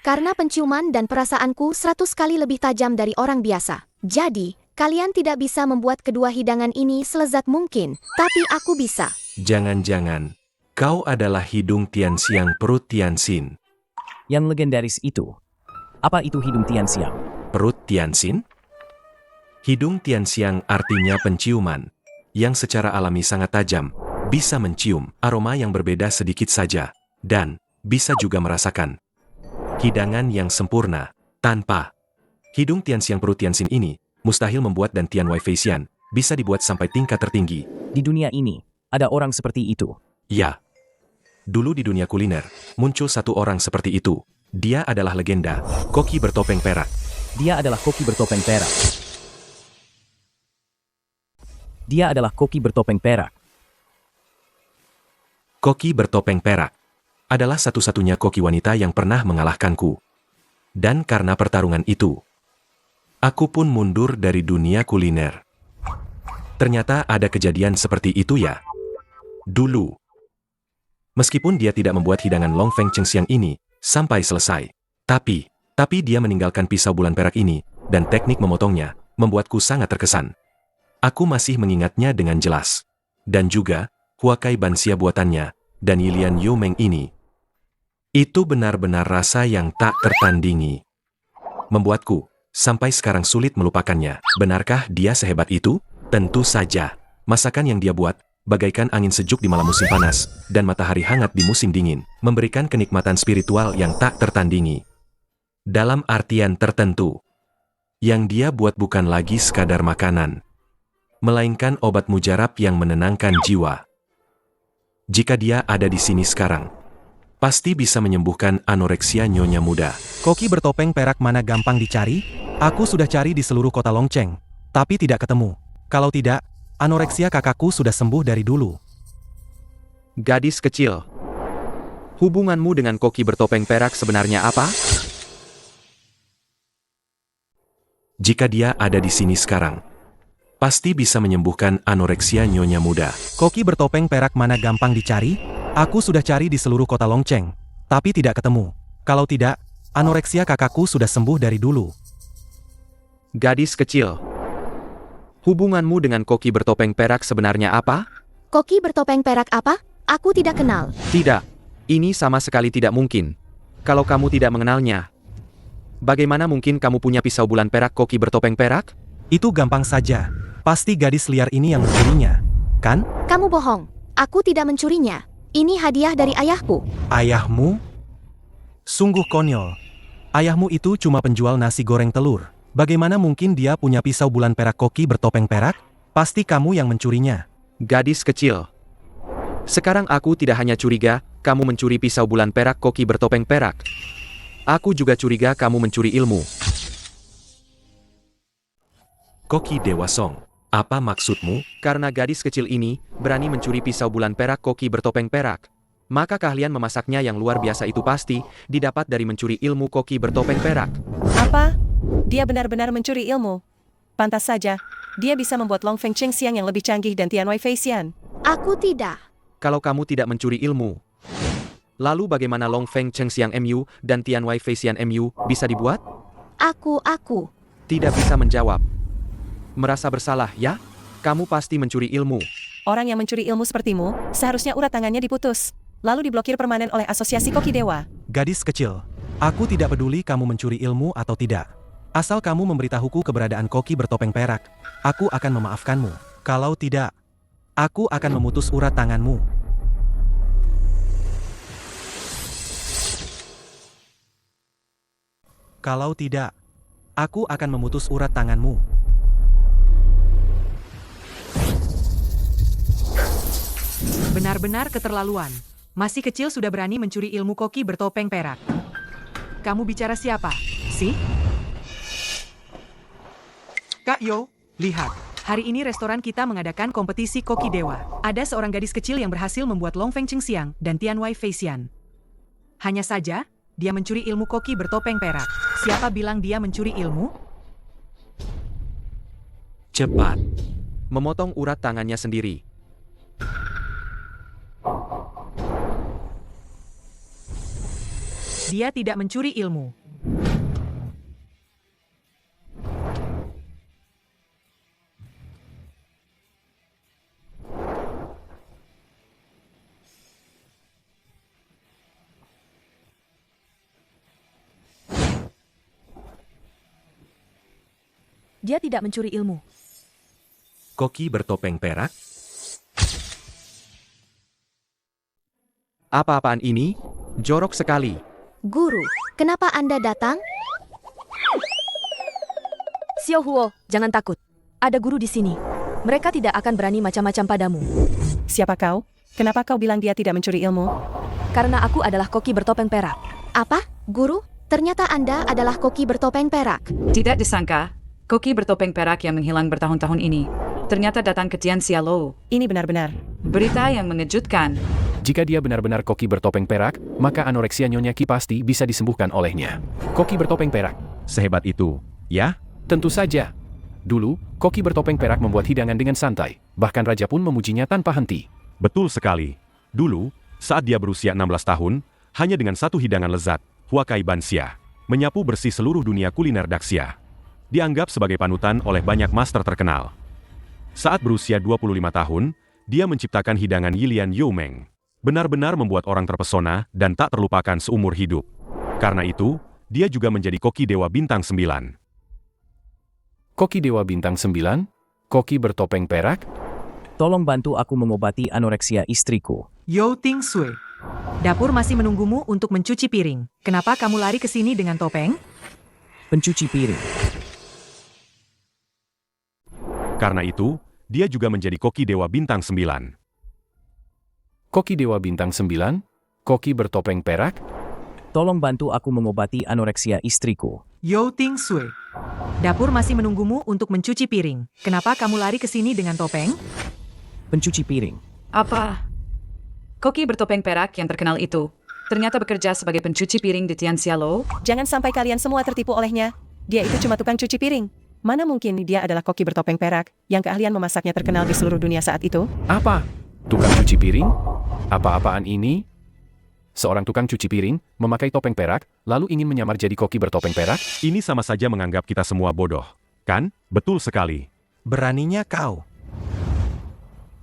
Karena penciuman dan perasaanku 100 kali lebih tajam dari orang biasa. Jadi, kalian tidak bisa membuat kedua hidangan ini selezat mungkin, tapi aku bisa. Jangan-jangan, kau adalah hidung Tianxiang perut Tianxin. Yang legendaris itu. Apa itu hidung Tianxiang? Perut Tianxin? Hidung Tianxiang artinya penciuman, yang secara alami sangat tajam, bisa mencium aroma yang berbeda sedikit saja, dan bisa juga merasakan hidangan yang sempurna, tanpa. Hidung Tianxiang perut Tianxin ini, mustahil membuat dan Tian Wei Feixian, bisa dibuat sampai tingkat tertinggi. Di dunia ini, ada orang seperti itu. Ya. Dulu di dunia kuliner, muncul satu orang seperti itu. Dia adalah legenda, koki bertopeng perak. Dia adalah koki bertopeng perak. Dia adalah koki bertopeng perak. Koki bertopeng perak adalah satu-satunya koki wanita yang pernah mengalahkanku. Dan karena pertarungan itu, aku pun mundur dari dunia kuliner. Ternyata ada kejadian seperti itu ya. Dulu, meskipun dia tidak membuat hidangan Long Feng Chengxiang ini sampai selesai, tapi dia meninggalkan pisau bulan perak ini, dan teknik memotongnya membuatku sangat terkesan. Aku masih mengingatnya dengan jelas. Dan juga, Huakai Bansia buatannya, dan Yilian Yu Meng ini. Itu benar-benar rasa yang tak tertandingi. Membuatku, sampai sekarang sulit melupakannya. Benarkah dia sehebat itu? Tentu saja. Masakan yang dia buat, bagaikan angin sejuk di malam musim panas, dan matahari hangat di musim dingin, memberikan kenikmatan spiritual yang tak tertandingi. Dalam artian tertentu, yang dia buat bukan lagi sekadar makanan, melainkan obat mujarab yang menenangkan jiwa. Jika dia ada di sini sekarang, pasti bisa menyembuhkan anoreksia nyonya muda. Koki bertopeng perak mana gampang dicari? Aku sudah cari di seluruh kota Longcheng, tapi tidak ketemu. Kalau tidak, anoreksia kakakku sudah sembuh dari dulu. Gadis kecil. Hubunganmu dengan koki bertopeng perak sebenarnya apa? Jika dia ada di sini sekarang, pasti bisa menyembuhkan anoreksia nyonya muda. Koki bertopeng perak mana gampang dicari? Aku sudah cari di seluruh kota Longcheng, tapi tidak ketemu. Kalau tidak, anoreksia kakakku sudah sembuh dari dulu. Gadis kecil. Hubunganmu dengan koki bertopeng perak sebenarnya apa? Koki bertopeng perak apa? Aku tidak kenal. Tidak. Ini sama sekali tidak mungkin. Kalau kamu tidak mengenalnya, bagaimana mungkin kamu punya pisau bulan perak koki bertopeng perak? Itu gampang saja. Pasti gadis liar ini yang mencurinya, kan? Kamu bohong. Aku tidak mencurinya. Ini hadiah dari ayahku. Ayahmu? Sungguh konyol. Ayahmu itu cuma penjual nasi goreng telur. Bagaimana mungkin dia punya pisau bulan perak koki bertopeng perak? Pasti kamu yang mencurinya. Gadis kecil. Sekarang aku tidak hanya curiga, kamu mencuri pisau bulan perak koki bertopeng perak. Aku juga curiga kamu mencuri ilmu. Koki Dewa Song, apa maksudmu? Karena gadis kecil ini berani mencuri pisau bulan perak koki bertopeng perak, maka keahlian memasaknya yang luar biasa itu pasti didapat dari mencuri ilmu koki bertopeng perak. Apa? Dia benar-benar mencuri ilmu. Pantas saja, dia bisa membuat Long Feng Chengxiang yang lebih canggih dan Tian Wei Feixian. Aku tidak. Kalau kamu tidak mencuri ilmu, lalu bagaimana Long Feng Chengxiang MU dan Tian Wei Feixian MU bisa dibuat? Aku. Tidak bisa menjawab. Merasa bersalah, ya? Kamu pasti mencuri ilmu. Orang yang mencuri ilmu sepertimu, seharusnya urat tangannya diputus, lalu diblokir permanen oleh Asosiasi Koki Dewa. Gadis kecil, aku tidak peduli kamu mencuri ilmu atau tidak. Asal kamu memberitahuku keberadaan koki bertopeng perak, aku akan memaafkanmu. Kalau tidak, aku akan memutus urat tanganmu. Kalau tidak, Aku akan memutus urat tanganmu. Benar-benar keterlaluan. Masih kecil sudah berani mencuri ilmu koki bertopeng perak. Kamu bicara siapa? Si? Kak Yo, lihat. Hari ini restoran kita mengadakan kompetisi koki dewa. Ada seorang gadis kecil yang berhasil membuat Long Feng Xiang dan Tian Wei Feixian. Hanya saja, dia mencuri ilmu koki bertopeng perak. Siapa bilang dia mencuri ilmu? Cepat. Memotong urat tangannya sendiri. Dia tidak mencuri ilmu. Dia tidak mencuri ilmu. Koki bertopeng perak? Apa-apaan ini? Jorok sekali. Guru, kenapa Anda datang? Xiao Huo, jangan takut. Ada guru di sini. Mereka tidak akan berani macam-macam padamu. Siapa kau? Kenapa kau bilang dia tidak mencuri ilmu? Karena aku adalah koki bertopeng perak. Apa? Guru, ternyata Anda adalah koki bertopeng perak. Tidak disangka, koki bertopeng perak yang menghilang bertahun-tahun ini ternyata datang ke Tian Xiaolou. Ini benar-benar berita yang mengejutkan. Jika dia benar-benar koki bertopeng perak, maka anoreksia Nyonya Ki pasti bisa disembuhkan olehnya. Koki bertopeng perak. Sehebat itu, ya? Tentu saja. Dulu, koki bertopeng perak membuat hidangan dengan santai. Bahkan raja pun memujinya tanpa henti. Betul sekali. Dulu, saat dia berusia 16 tahun, hanya dengan satu hidangan lezat, Huakai Banxia, menyapu bersih seluruh dunia kuliner Daxia. Dianggap sebagai panutan oleh banyak master terkenal. Saat berusia 25 tahun, dia menciptakan hidangan Yilian Youmeng. Benar-benar membuat orang terpesona dan tak terlupakan seumur hidup. Karena itu, dia juga menjadi koki dewa bintang 9. Koki dewa bintang 9? Koki bertopeng perak? Tolong bantu aku mengobati anoreksia istriku. Yo Ting Sui. Dapur masih menunggumu untuk mencuci piring. Kenapa kamu lari ke sini dengan topeng? Pencuci piring. Karena itu, dia juga menjadi koki dewa bintang 9. Koki dewa bintang 9? Koki bertopeng perak? Tolong bantu aku mengobati anoreksia istriku. Yo Ting Sui. Dapur masih menunggumu untuk mencuci piring. Kenapa kamu lari ke sini dengan topeng? Pencuci piring. Apa? Koki bertopeng perak yang terkenal itu ternyata bekerja sebagai pencuci piring di Tian Xiaolou? Jangan sampai kalian semua tertipu olehnya. Dia itu cuma tukang cuci piring. Mana mungkin dia adalah koki bertopeng perak yang keahlian memasaknya terkenal di seluruh dunia saat itu? Apa? Tukang cuci piring? Apa-apaan ini? Seorang tukang cuci piring, memakai topeng perak, lalu ingin menyamar jadi koki bertopeng perak? Ini sama saja menganggap kita semua bodoh. Kan? Betul sekali. Beraninya kau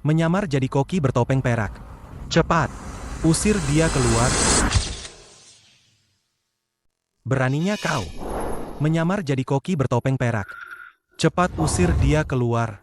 menyamar jadi koki bertopeng perak. Cepat, usir dia keluar. Beraninya kau menyamar jadi koki bertopeng perak. Cepat usir dia keluar.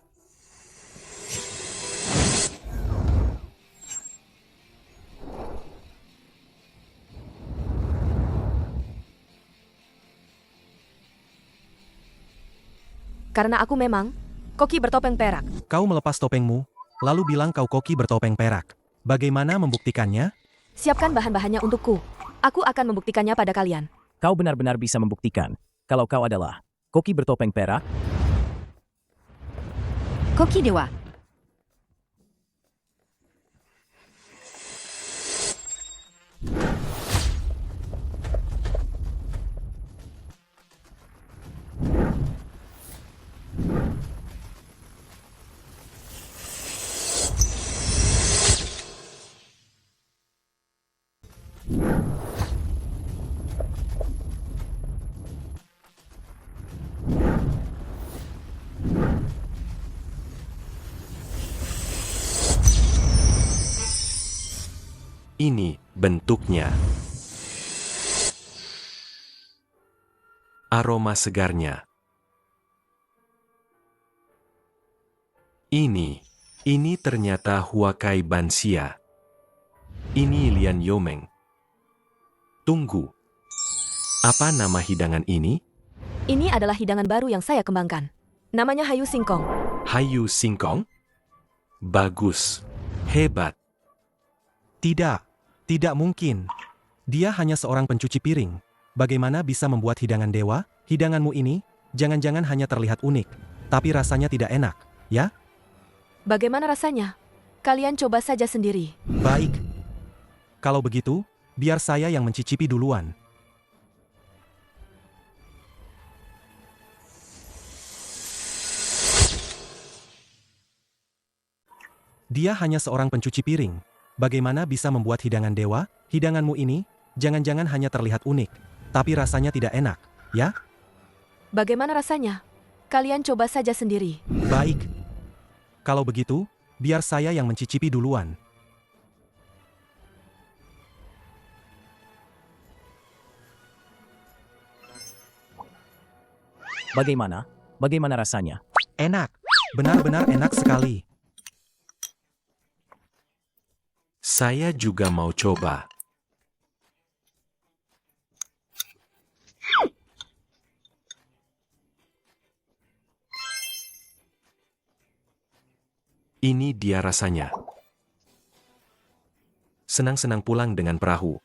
Karena aku memang koki bertopeng perak. Kau melepas topengmu, lalu bilang kau koki bertopeng perak. Bagaimana membuktikannya? Siapkan bahan-bahannya untukku. Aku akan membuktikannya pada kalian. Kau benar-benar bisa membuktikan kalau kau adalah koki bertopeng perak? Koki dewa. Ini bentuknya. Aroma segarnya. Ini ternyata Huakai Banxia. Ini Lian Youmeng. Tunggu. Apa nama hidangan ini? Ini adalah hidangan baru yang saya kembangkan. Namanya Hayu Singkong. Hayu Singkong? Bagus. Hebat. Tidak, tidak mungkin. Dia hanya seorang pencuci piring. Bagaimana bisa membuat hidangan dewa? Hidanganmu ini, jangan-jangan hanya terlihat unik, tapi rasanya tidak enak, ya? Bagaimana rasanya? Kalian coba saja sendiri. Baik. Kalau begitu, biar saya yang mencicipi duluan. Dia hanya seorang pencuci piring. Bagaimana bisa membuat hidangan dewa? Hidanganmu ini, jangan-jangan hanya terlihat unik, tapi rasanya tidak enak, ya? Bagaimana rasanya? Kalian coba saja sendiri. Baik. Kalau begitu, biar saya yang mencicipi duluan. Bagaimana? Bagaimana rasanya? Enak. Benar-benar enak sekali. Saya juga mau coba. Ini dia rasanya. Senang-senang pulang dengan perahu.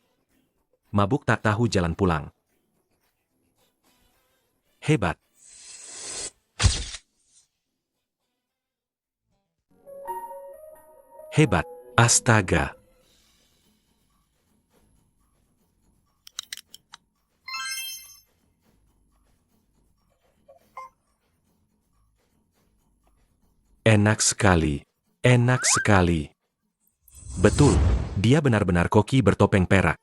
Mabuk tak tahu jalan pulang. Hebat. Hebat. Astaga. Enak sekali. Enak sekali. Betul, dia benar-benar koki bertopeng perak.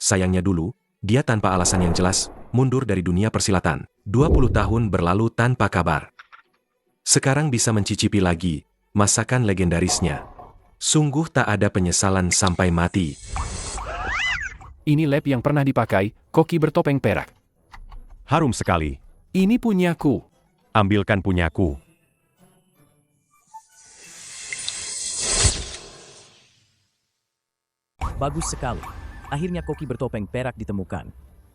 Sayangnya dulu, dia tanpa alasan yang jelas, mundur dari dunia persilatan. 20 tahun berlalu tanpa kabar. Sekarang bisa mencicipi lagi masakan legendarisnya. Sungguh tak ada penyesalan sampai mati. Ini lab yang pernah dipakai, koki bertopeng perak. Harum sekali. Ini punyaku. Ambilkan punyaku. Bagus sekali. Akhirnya koki bertopeng perak ditemukan.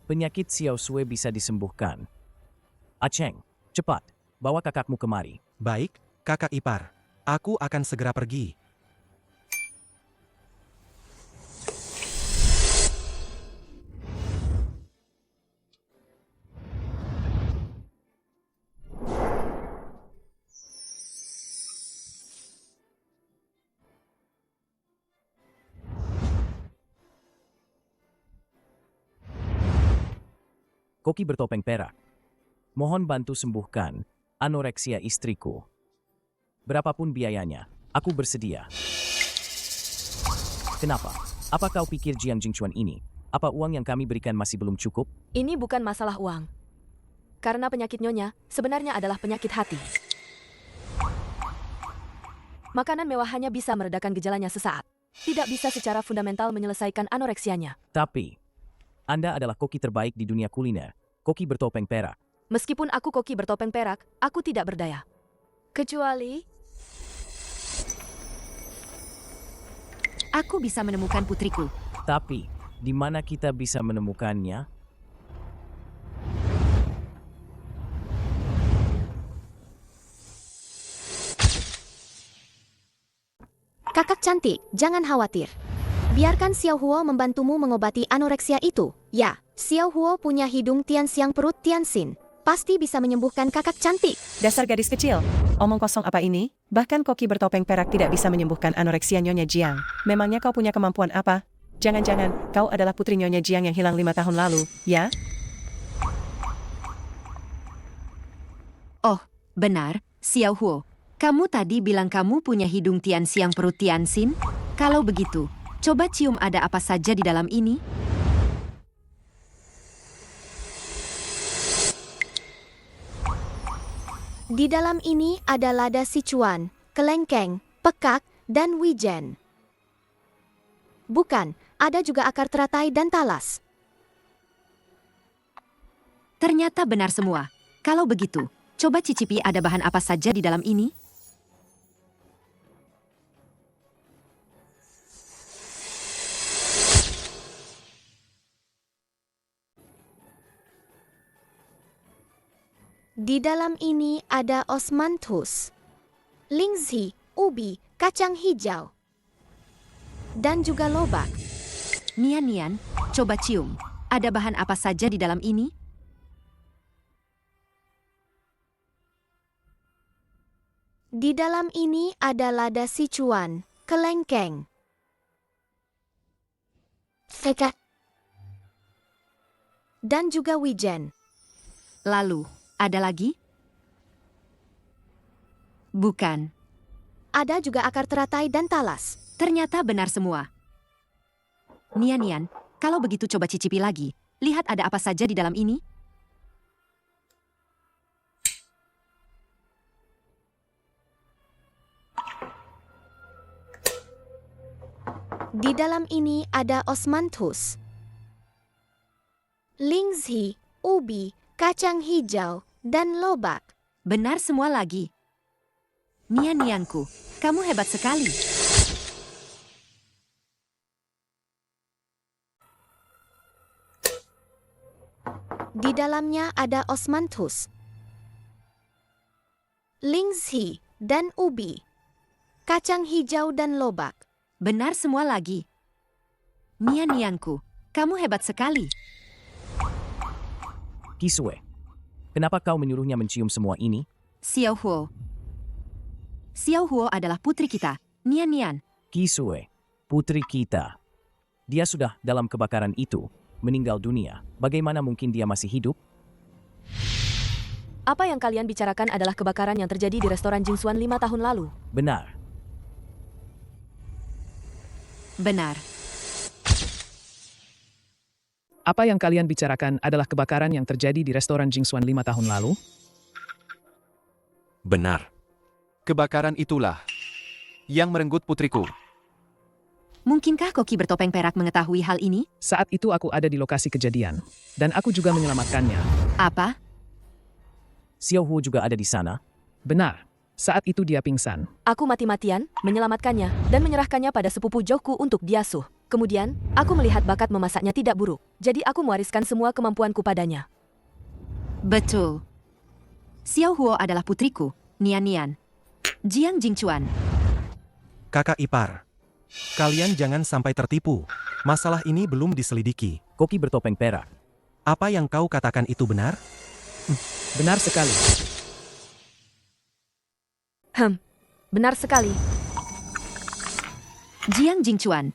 Penyakit Xiao Sui bisa disembuhkan. Acheng, cepat, bawa kakakmu kemari. Baik, kakak ipar. Aku akan segera pergi. Koki bertopeng perak. Mohon bantu sembuhkan anoreksia istriku. Berapapun biayanya, aku bersedia. Kenapa? Apa kau pikir Jiang Jingchuan ini? Apa uang yang kami berikan masih belum cukup? Ini bukan masalah uang. Karena penyakit nyonya sebenarnya adalah penyakit hati. Makanan mewah hanya bisa meredakan gejalanya sesaat. Tidak bisa secara fundamental menyelesaikan anoreksianya. Tapi, Anda adalah koki terbaik di dunia kuliner. Koki bertopeng perak. Meskipun aku koki bertopeng perak, aku tidak berdaya. Kecuali aku bisa menemukan putriku. Tapi, di mana kita bisa menemukannya? Kakak cantik, jangan khawatir. Biarkan Xiao Huo membantumu mengobati anoreksia itu. Ya, Xiao Huo punya hidung Tianxiang perut Tianxin. Pasti bisa menyembuhkan kakak cantik. Dasar gadis kecil, omong kosong apa ini? Bahkan koki bertopeng perak tidak bisa menyembuhkan anoreksia Nyonya Jiang. Memangnya kau punya kemampuan apa? Jangan-jangan, kau adalah putri Nyonya Jiang yang hilang 5 tahun lalu, ya? Oh, benar, Xiao Huo. Kamu tadi bilang kamu punya hidung Tianxiang perut Tianxin? Kalau begitu, coba cium ada apa saja di dalam ini? Di dalam ini ada lada Sichuan, kelengkeng, pekak, dan wijen. Bukan, ada juga akar teratai dan talas. Ternyata benar semua. Kalau begitu, coba cicipi ada bahan apa saja di dalam ini? Di dalam ini ada osmanthus, lingzi, ubi, kacang hijau, dan juga lobak. Nian, coba cium. Ada bahan apa saja di dalam ini? Di dalam ini ada lada Sichuan, kelengkeng, seka, dan juga wijen. Lalu, ada lagi? Bukan. Ada juga akar teratai dan talas. Ternyata benar semua. Nian, kalau begitu coba cicipi lagi. Lihat ada apa saja di dalam ini? Di dalam ini ada osmanthus, lingzi, ubi, kacang hijau, dan lobak. Benar semua lagi. Nianku, kamu hebat sekali. Di dalamnya ada osmanthus, lingzi, dan ubi, kacang hijau dan lobak. Benar semua lagi. Nianku, kamu hebat sekali. Kisue, kenapa kau menyuruhnya mencium semua ini? Xiao Huo adalah putri kita. Nian. Kisue, putri kita. Dia sudah dalam kebakaran itu, meninggal dunia. Bagaimana mungkin dia masih hidup? Apa yang kalian bicarakan adalah kebakaran yang terjadi di restoran Jingxuan 5 tahun lalu. Benar. Apa yang kalian bicarakan adalah kebakaran yang terjadi di restoran Jingxuan 5 tahun lalu? Benar. Kebakaran itulah yang merenggut putriku. Mungkinkah koki bertopeng perak mengetahui hal ini? Saat itu aku ada di lokasi kejadian, dan aku juga menyelamatkannya. Apa? Xiao Huo juga ada di sana? Benar. Saat itu dia pingsan. Aku mati-matian menyelamatkannya dan menyerahkannya pada sepupu Joku untuk diasuh. Kemudian, aku melihat bakat memasaknya tidak buruk. Jadi aku mewariskan semua kemampuanku padanya. Betul. Xiao Huo adalah putriku, Nian. Jiang Jingchuan. Kakak ipar, kalian jangan sampai tertipu. Masalah ini belum diselidiki. Koki bertopeng perak. Apa yang kau katakan itu benar? Benar sekali. Benar sekali. Jiang Jingchuan,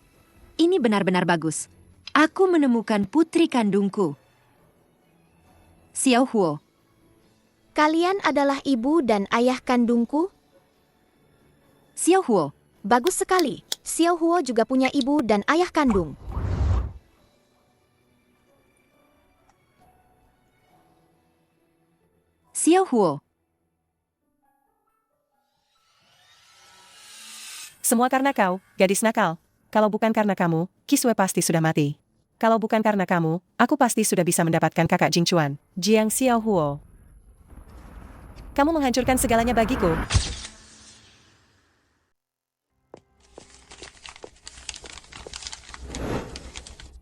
ini benar-benar bagus. Aku menemukan putri kandungku. Xiao Huo. Kalian adalah ibu dan ayah kandungku? Xiao Huo. Bagus sekali. Xiao Huo juga punya ibu dan ayah kandung. Xiao Huo. Semua karena kau, gadis nakal. Kalau bukan karena kamu, Kisue pasti sudah mati. Kalau bukan karena kamu, aku pasti sudah bisa mendapatkan kakak Jingchuan, Jiang Xiao Huo. Kamu menghancurkan segalanya bagiku.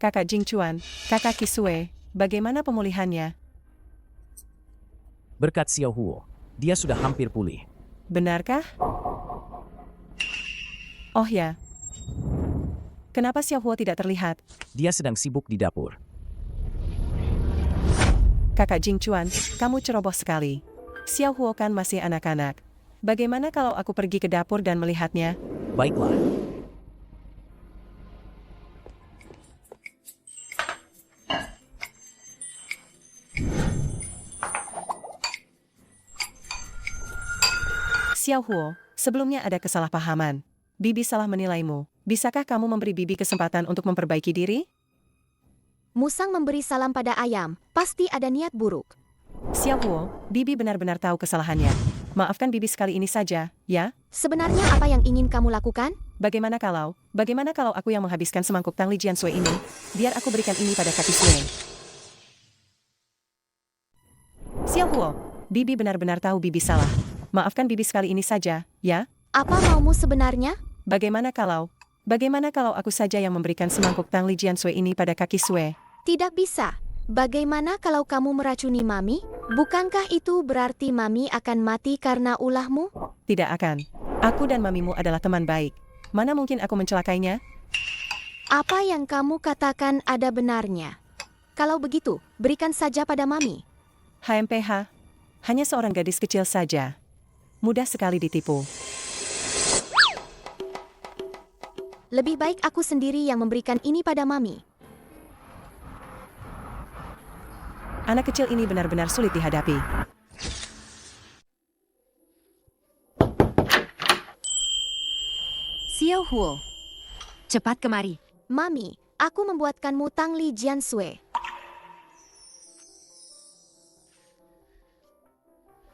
Kakak Jingchuan, kakak Kisue, bagaimana pemulihannya? Berkat Xiao Huo, dia sudah hampir pulih. Benarkah? Oh ya. Kenapa Xiao Huo tidak terlihat? Dia sedang sibuk di dapur. Kakak Jingchuan, kamu ceroboh sekali. Xiao Huo kan masih anak-anak. Bagaimana kalau aku pergi ke dapur dan melihatnya? Baiklah. Xiao Huo, sebelumnya ada kesalahpahaman. Bibi salah menilaimu. Bisakah kamu memberi Bibi kesempatan untuk memperbaiki diri? Musang memberi salam pada ayam, pasti ada niat buruk. Xiao Huo, Bibi benar-benar tahu kesalahannya. Maafkan Bibi sekali ini saja, ya? Sebenarnya apa yang ingin kamu lakukan? Bagaimana kalau aku yang menghabiskan semangkuk Tang Li Jiansui ini? Biar aku berikan ini pada kaki Sue. Xiao Huo, Bibi benar-benar tahu Bibi salah. Maafkan Bibi sekali ini saja, ya? Apa maumu sebenarnya? Bagaimana kalau aku saja yang memberikan semangkuk Tang Li Jiansui ini pada kaki Sue? Tidak bisa. Bagaimana kalau kamu meracuni Mami? Bukankah itu berarti Mami akan mati karena ulahmu? Tidak akan. Aku dan mamimu adalah teman baik. Mana mungkin aku mencelakainya? Apa yang kamu katakan ada benarnya? Kalau begitu, berikan saja pada Mami. HMPH, hanya seorang gadis kecil saja. Mudah sekali ditipu. Lebih baik aku sendiri yang memberikan ini pada Mami. Anak kecil ini benar-benar sulit dihadapi. Xiao Huo, cepat kemari. Mami, aku membuatkanmu Tangli Jiansui.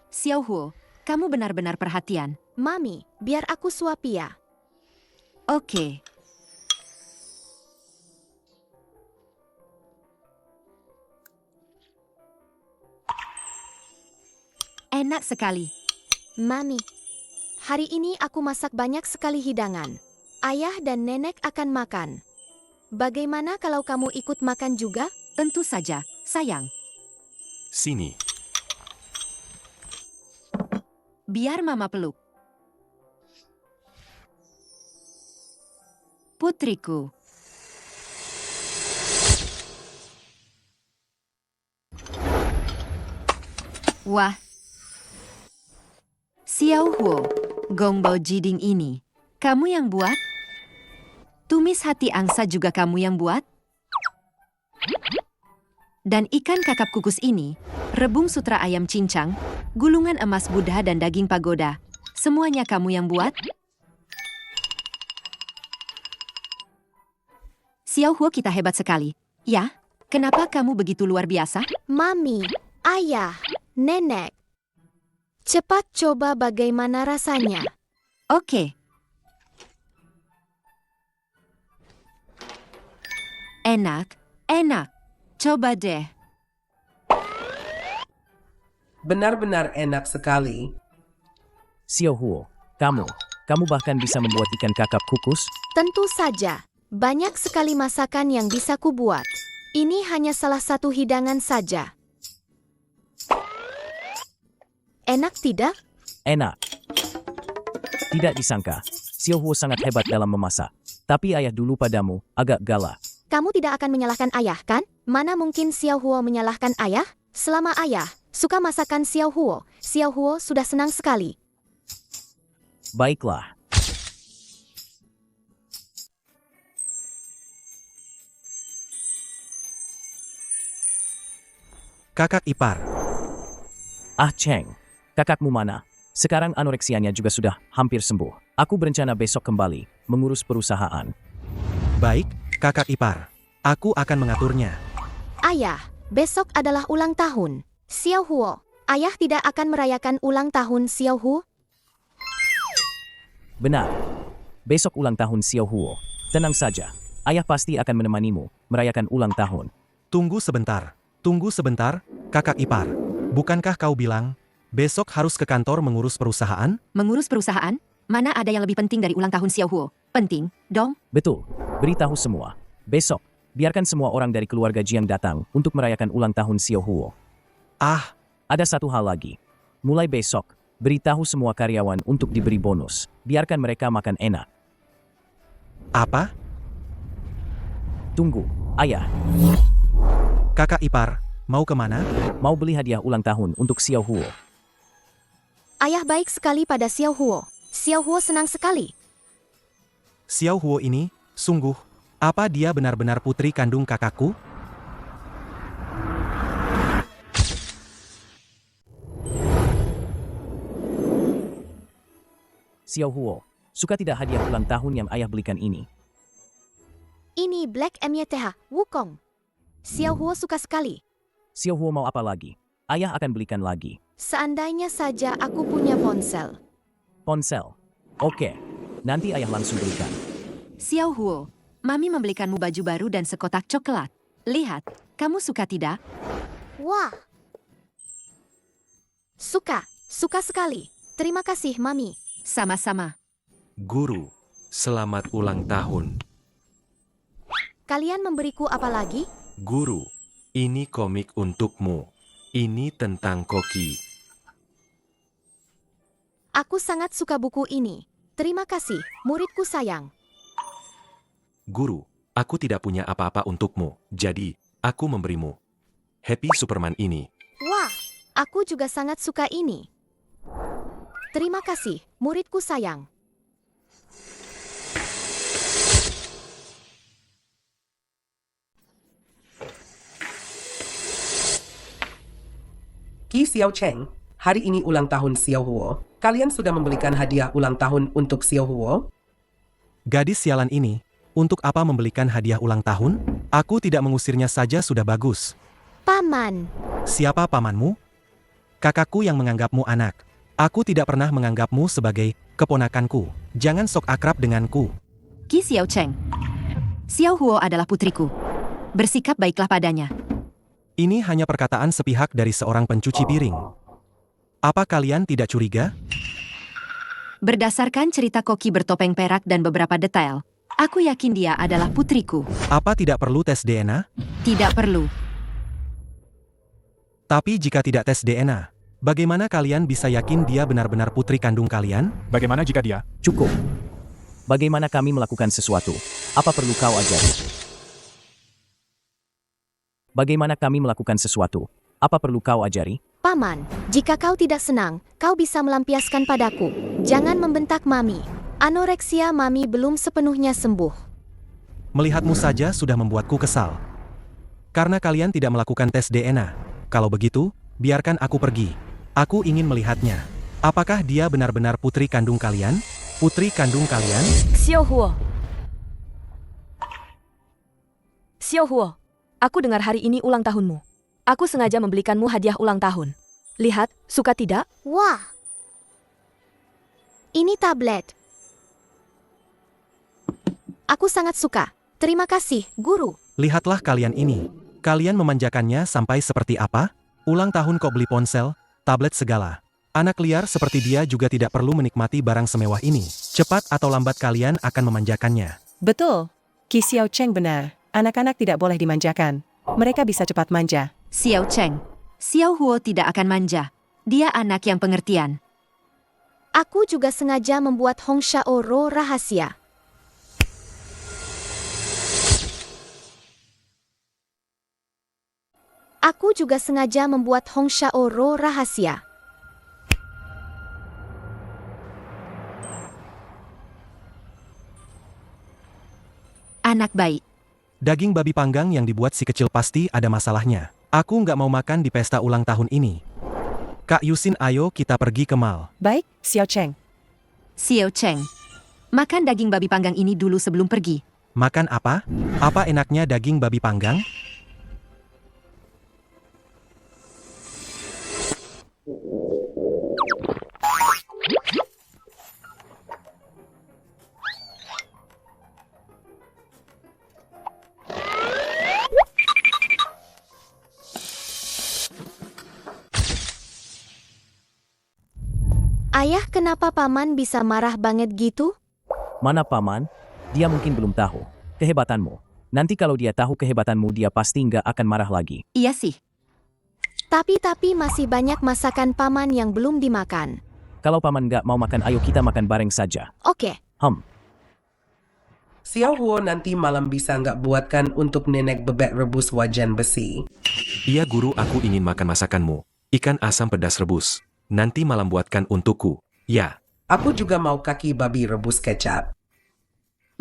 Xiao Huo, kamu benar-benar perhatian. Mami, biar aku suapi ya. Oke. Enak sekali. Mami, hari ini aku masak banyak sekali hidangan. Ayah dan nenek akan makan. Bagaimana kalau kamu ikut makan juga? Tentu saja, sayang. Sini. Biar Mama peluk. Putriku. Wah. Xiao Huo, gongbao jiding ini, kamu yang buat? Tumis hati angsa juga kamu yang buat? Dan ikan kakap kukus ini, rebung sutra ayam cincang, gulungan emas Buddha dan daging pagoda, semuanya kamu yang buat? Xiao Huo, kita hebat sekali. Ya, kenapa kamu begitu luar biasa? Mami, ayah, nenek. Cepat coba bagaimana rasanya. Oke. Enak, enak. Coba deh. Benar-benar enak sekali. Xiao Huo, kamu bahkan bisa membuat ikan kakap kukus? Tentu saja. Banyak sekali masakan yang bisa kubuat. Ini hanya salah satu hidangan saja. Enak tidak? Enak. Tidak disangka, Xiao Huo sangat hebat dalam memasak. Tapi ayah dulu padamu, agak galak. Kamu tidak akan menyalahkan ayah, kan? Mana mungkin Xiao Huo menyalahkan ayah? Selama ayah suka masakan Xiao Huo sudah senang sekali. Baiklah. Kakak ipar. Ah Cheng, kakakmu mana? Sekarang anoreksianya juga sudah hampir sembuh. Aku berencana besok kembali mengurus perusahaan. Baik, kakak ipar. Aku akan mengaturnya. Ayah, besok adalah ulang tahun Xiao Huo. Ayah tidak akan merayakan ulang tahun Xiao Huo? Benar. Besok ulang tahun Xiao Huo. Tenang saja, ayah pasti akan menemanimu merayakan ulang tahun. Tunggu sebentar, kakak ipar. Bukankah kau bilang besok harus ke kantor mengurus perusahaan? Mengurus perusahaan? Mana ada yang lebih penting dari ulang tahun Xiao Huo? Penting, dong? Betul. Beritahu semua. Besok, biarkan semua orang dari keluarga Jiang datang untuk merayakan ulang tahun Xiao Huo. Ah, ada satu hal lagi. Mulai besok, beritahu semua karyawan untuk diberi bonus. Biarkan mereka makan enak. Apa? Tunggu, ayah. Kakak ipar, mau kemana? Mau beli hadiah ulang tahun untuk Xiao Huo. Ayah baik sekali pada Xiao Huo. Xiao Huo senang sekali. Xiao Huo ini, sungguh, apa dia benar-benar putri kandung kakakku? Xiao Huo, suka tidak hadiah ulang tahun yang ayah belikan ini? Ini Black MYTH, Wukong. Xiao Huo suka sekali. Xiao Huo mau apa lagi? Ayah akan belikan lagi. Seandainya saja aku punya ponsel. Ponsel? Oke, nanti ayah langsung belikan. Xiao Huo, Mami membelikanmu baju baru dan sekotak coklat. Lihat, kamu suka tidak? Wah. Suka sekali. Terima kasih, Mami. Sama-sama. Guru, selamat ulang tahun. Kalian memberiku apa lagi? Guru, Ini komik untukmu. Ini tentang Koki. Aku sangat suka buku ini. Terima kasih, muridku sayang. Guru, aku tidak punya apa-apa untukmu, jadi aku memberimu Happy Superman ini. Wah, aku juga sangat suka ini. Terima kasih, muridku sayang. Qi Xiao Cheng, hari ini ulang tahun Xiao Huo. Kalian sudah membelikan hadiah ulang tahun untuk Xiao Huo? Gadis sialan ini, untuk apa membelikan hadiah ulang tahun? Aku tidak mengusirnya saja sudah bagus. Paman. Siapa pamanmu? Kakakku yang menganggapmu anak. Aku tidak pernah menganggapmu sebagai keponakanku. Jangan sok akrab denganku. Qi Xiao Cheng. Xiao Huo adalah putriku. Bersikap baiklah padanya. Ini hanya perkataan sepihak dari seorang pencuci piring. Apa kalian tidak curiga? Berdasarkan cerita Koki bertopeng perak dan beberapa detail, aku yakin dia adalah putriku. Apa tidak perlu tes DNA? Tidak perlu. Tapi jika tidak tes DNA, bagaimana kalian bisa yakin dia benar-benar putri kandung kalian? Bagaimana jika dia? Cukup. Bagaimana kami melakukan sesuatu? Apa perlu kau ajari? Bagaimana kami melakukan sesuatu? Apa perlu kau ajari? Paman, jika kau tidak senang, kau bisa melampiaskan padaku. Jangan membentak Mami. Anoreksia Mami belum sepenuhnya sembuh. Melihatmu saja sudah membuatku kesal. Karena kalian tidak melakukan tes DNA. Kalau begitu, biarkan aku pergi. Aku ingin melihatnya. Apakah dia benar-benar putri kandung kalian? Putri kandung kalian? Xiao Huo. Xiao Huo, aku dengar hari ini ulang tahunmu. Aku sengaja membelikanmu hadiah ulang tahun. Lihat, suka tidak? Wah. Ini tablet. Aku sangat suka. Terima kasih, guru. Lihatlah kalian ini. Kalian memanjakannya sampai seperti apa? Ulang tahun kok beli ponsel, tablet segala. Anak liar seperti dia juga tidak perlu menikmati barang semewah ini. Cepat atau lambat kalian akan memanjakannya. Betul. Qi Xiao Cheng benar. Anak-anak tidak boleh dimanjakan. Mereka bisa cepat manja. Xiao Cheng. Xiao Huo tidak akan manja. Dia anak yang pengertian. Aku juga sengaja membuat Hong Shao Ro rahasia. Aku juga sengaja membuat Hong Shao Ro rahasia. Anak baik. Daging babi panggang yang dibuat si kecil pasti ada masalahnya. Aku nggak mau makan di pesta ulang tahun ini. Kak Yusin, ayo kita pergi ke mall. Baik, Xiao Cheng. Xiao Cheng. Makan daging babi panggang ini dulu sebelum pergi. Makan apa? Apa enaknya daging babi panggang? Ayah, kenapa Paman bisa marah banget gitu? Mana paman? Dia mungkin belum tahu kehebatanmu. Nanti kalau dia tahu kehebatanmu, dia pasti nggak akan marah lagi. Iya sih. Tapi masih banyak masakan Paman yang belum dimakan. Kalau paman nggak mau makan, ayo kita makan bareng saja. Oke. Xiao Huo nanti malam bisa nggak buatkan untuk nenek bebek rebus wajan besi? Iya guru, aku ingin makan masakanmu. Ikan asam pedas rebus. Nanti malam buatkan untukku. Ya. Aku juga mau kaki babi rebus kecap.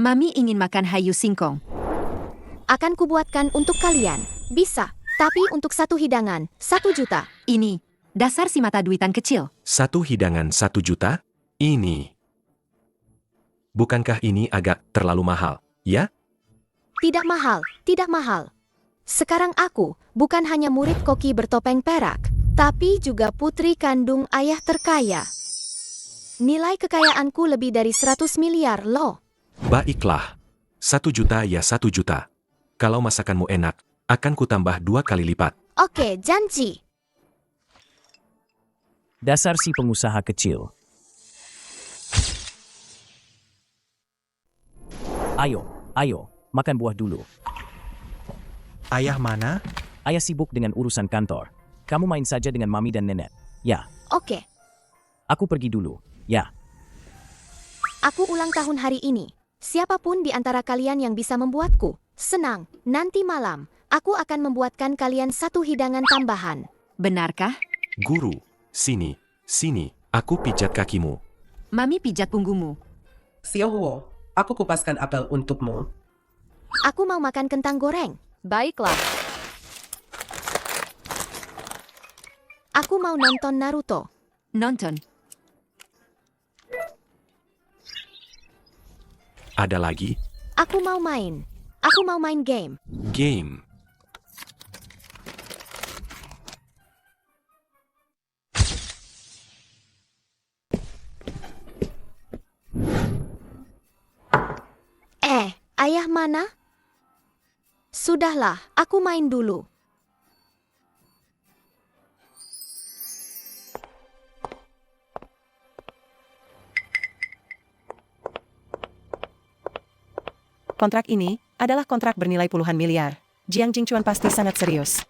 Mami ingin makan hayu singkong. Akan kubuatkan untuk kalian. Bisa. Tapi untuk satu hidangan, 1 juta. Ini, dasar si mata duitan kecil. 1 hidangan 1 juta? Ini. Bukankah ini agak terlalu mahal, ya? Tidak mahal, tidak mahal. Sekarang aku bukan hanya murid koki bertopeng perak, tapi juga putri kandung ayah terkaya. Nilai kekayaanku lebih dari 100 miliar loh. Baiklah. 1 juta ya 1 juta. Kalau masakanmu enak, akan kutambah 2 kali lipat. Oke, janji. Dasar si pengusaha kecil. Ayo, makan buah dulu. Ayah mana? Ayah sibuk dengan urusan kantor. Kamu main saja dengan mami dan nenek. Ya, Oke, aku pergi dulu. Ya, aku ulang tahun hari ini. Siapapun di antara kalian yang bisa membuatku senang, nanti malam, aku akan membuatkan kalian satu hidangan tambahan. Benarkah? Guru, sini, aku pijat kakimu. Mami pijat punggungmu. Xiao Huo, aku kupaskan apel untukmu. Aku mau makan kentang goreng. Baiklah. Aku mau nonton Naruto. Nonton. Ada lagi? Aku mau main. Aku mau main game. Game. Ayah mana? Sudahlah, aku main dulu. Kontrak ini adalah kontrak bernilai puluhan miliar. Jiang Jingchuan pasti sangat serius.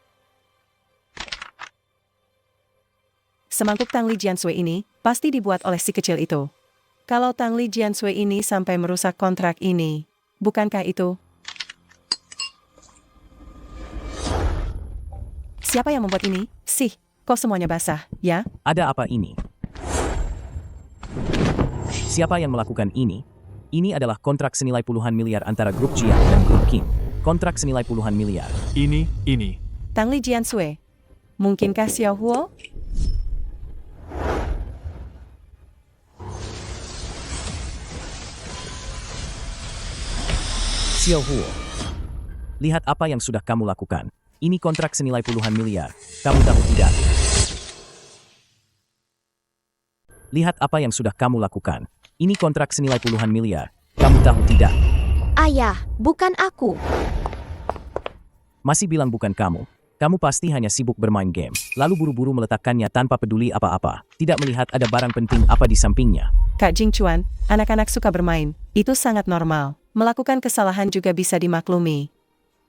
Semangkuk Tang Li Jiansui ini pasti dibuat oleh si kecil itu. Kalau Tang Li Jiansui ini sampai merusak kontrak ini, bukankah itu? Siapa yang membuat ini? Kok semuanya basah, ya? Ada apa ini? Siapa yang melakukan ini? Ini adalah kontrak senilai puluhan miliar antara grup Jiang dan grup King. Kontrak senilai puluhan miliar. Ini. Tang Li Jiansui. Mungkinkah Xiao Huo? Xiao Huo. Lihat apa yang sudah kamu lakukan. Ini kontrak senilai puluhan miliar. Kamu tahu tidak? Lihat apa yang sudah kamu lakukan. Ini kontrak senilai puluhan miliar. Kamu tahu tidak? Ayah, bukan aku. Masih bilang bukan kamu. Kamu pasti hanya sibuk bermain game, lalu buru-buru meletakkannya tanpa peduli apa-apa. Tidak melihat ada barang penting apa di sampingnya. Kak Jingchuan, anak-anak suka bermain. Itu sangat normal. Melakukan kesalahan juga bisa dimaklumi.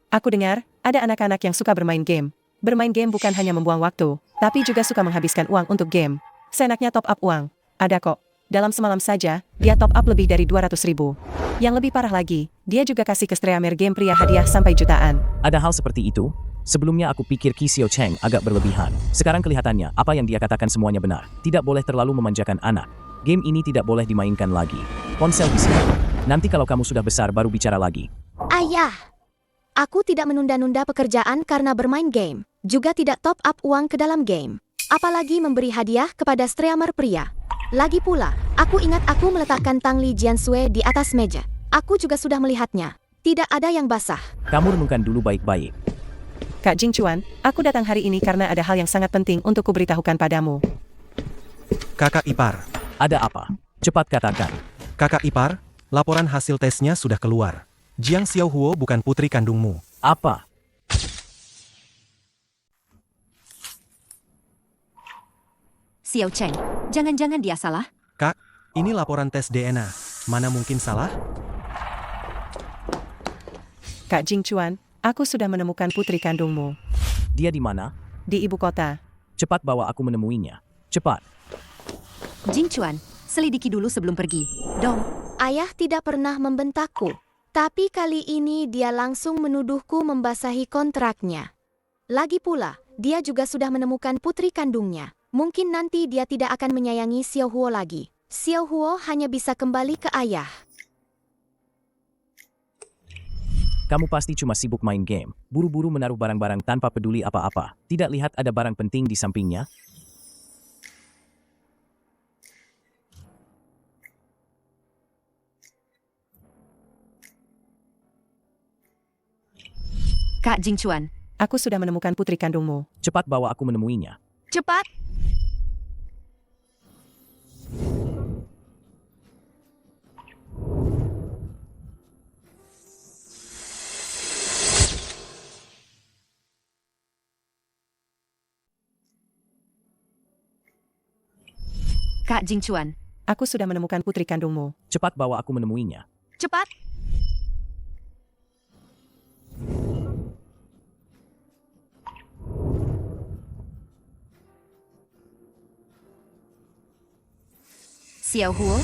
Aku dengar, ada anak-anak yang suka bermain game. Bermain game bukan hanya membuang waktu, tapi juga suka menghabiskan uang untuk game. Seenaknya top up uang. Ada kok. Dalam semalam saja, dia top up lebih dari 200.000. Yang lebih parah lagi, dia juga kasih ke streamer game pria hadiah sampai jutaan. Ada hal seperti itu? Sebelumnya aku pikir Qi Xiao Cheng agak berlebihan. Sekarang kelihatannya apa yang dia katakan semuanya benar. Tidak boleh terlalu memanjakan anak. Game ini tidak boleh dimainkan lagi. Ponsel di sini. Nanti kalau kamu sudah besar baru bicara lagi. Ayah, aku tidak menunda-nunda pekerjaan karena bermain game. Juga tidak top up uang ke dalam game. Apalagi memberi hadiah kepada streamer pria. Lagi pula, aku ingat aku meletakkan Tang Li Jiansui di atas meja. Aku juga sudah melihatnya. Tidak ada yang basah. Kamu renungkan dulu baik-baik. Kak Jingchuan, aku datang hari ini karena ada hal yang sangat penting untuk kuberitahukan padamu. Kakak ipar. Ada apa? Cepat katakan. Kakak ipar, laporan hasil tesnya sudah keluar. Jiang Xiao Huo bukan putri kandungmu. Apa? Xiao Cheng, jangan-jangan dia salah? Kak, ini laporan tes DNA. Mana mungkin salah? Kak Jingchuan, aku sudah menemukan putri kandungmu. Dia di mana? Di ibu kota. Cepat bawa aku menemuinya. Cepat. Jingchuan, selidiki dulu sebelum pergi. Dong. Ayah tidak pernah membentakku. Tapi kali ini dia langsung menuduhku membasahi kontraknya. Lagi pula, dia juga sudah menemukan putri kandungnya. Mungkin nanti dia tidak akan menyayangi Xiao Huo lagi. Xiao Huo hanya bisa kembali ke ayah. Kamu pasti cuma sibuk main game. Buru-buru menaruh barang-barang tanpa peduli apa-apa. Tidak lihat ada barang penting di sampingnya? Kak Jingchuan. Aku sudah menemukan putri kandungmu. Cepat bawa aku menemuinya. Cepat! Kak Jingchuan. Aku sudah menemukan putri kandungmu. Cepat bawa aku menemuinya. Cepat! Xiao Huo?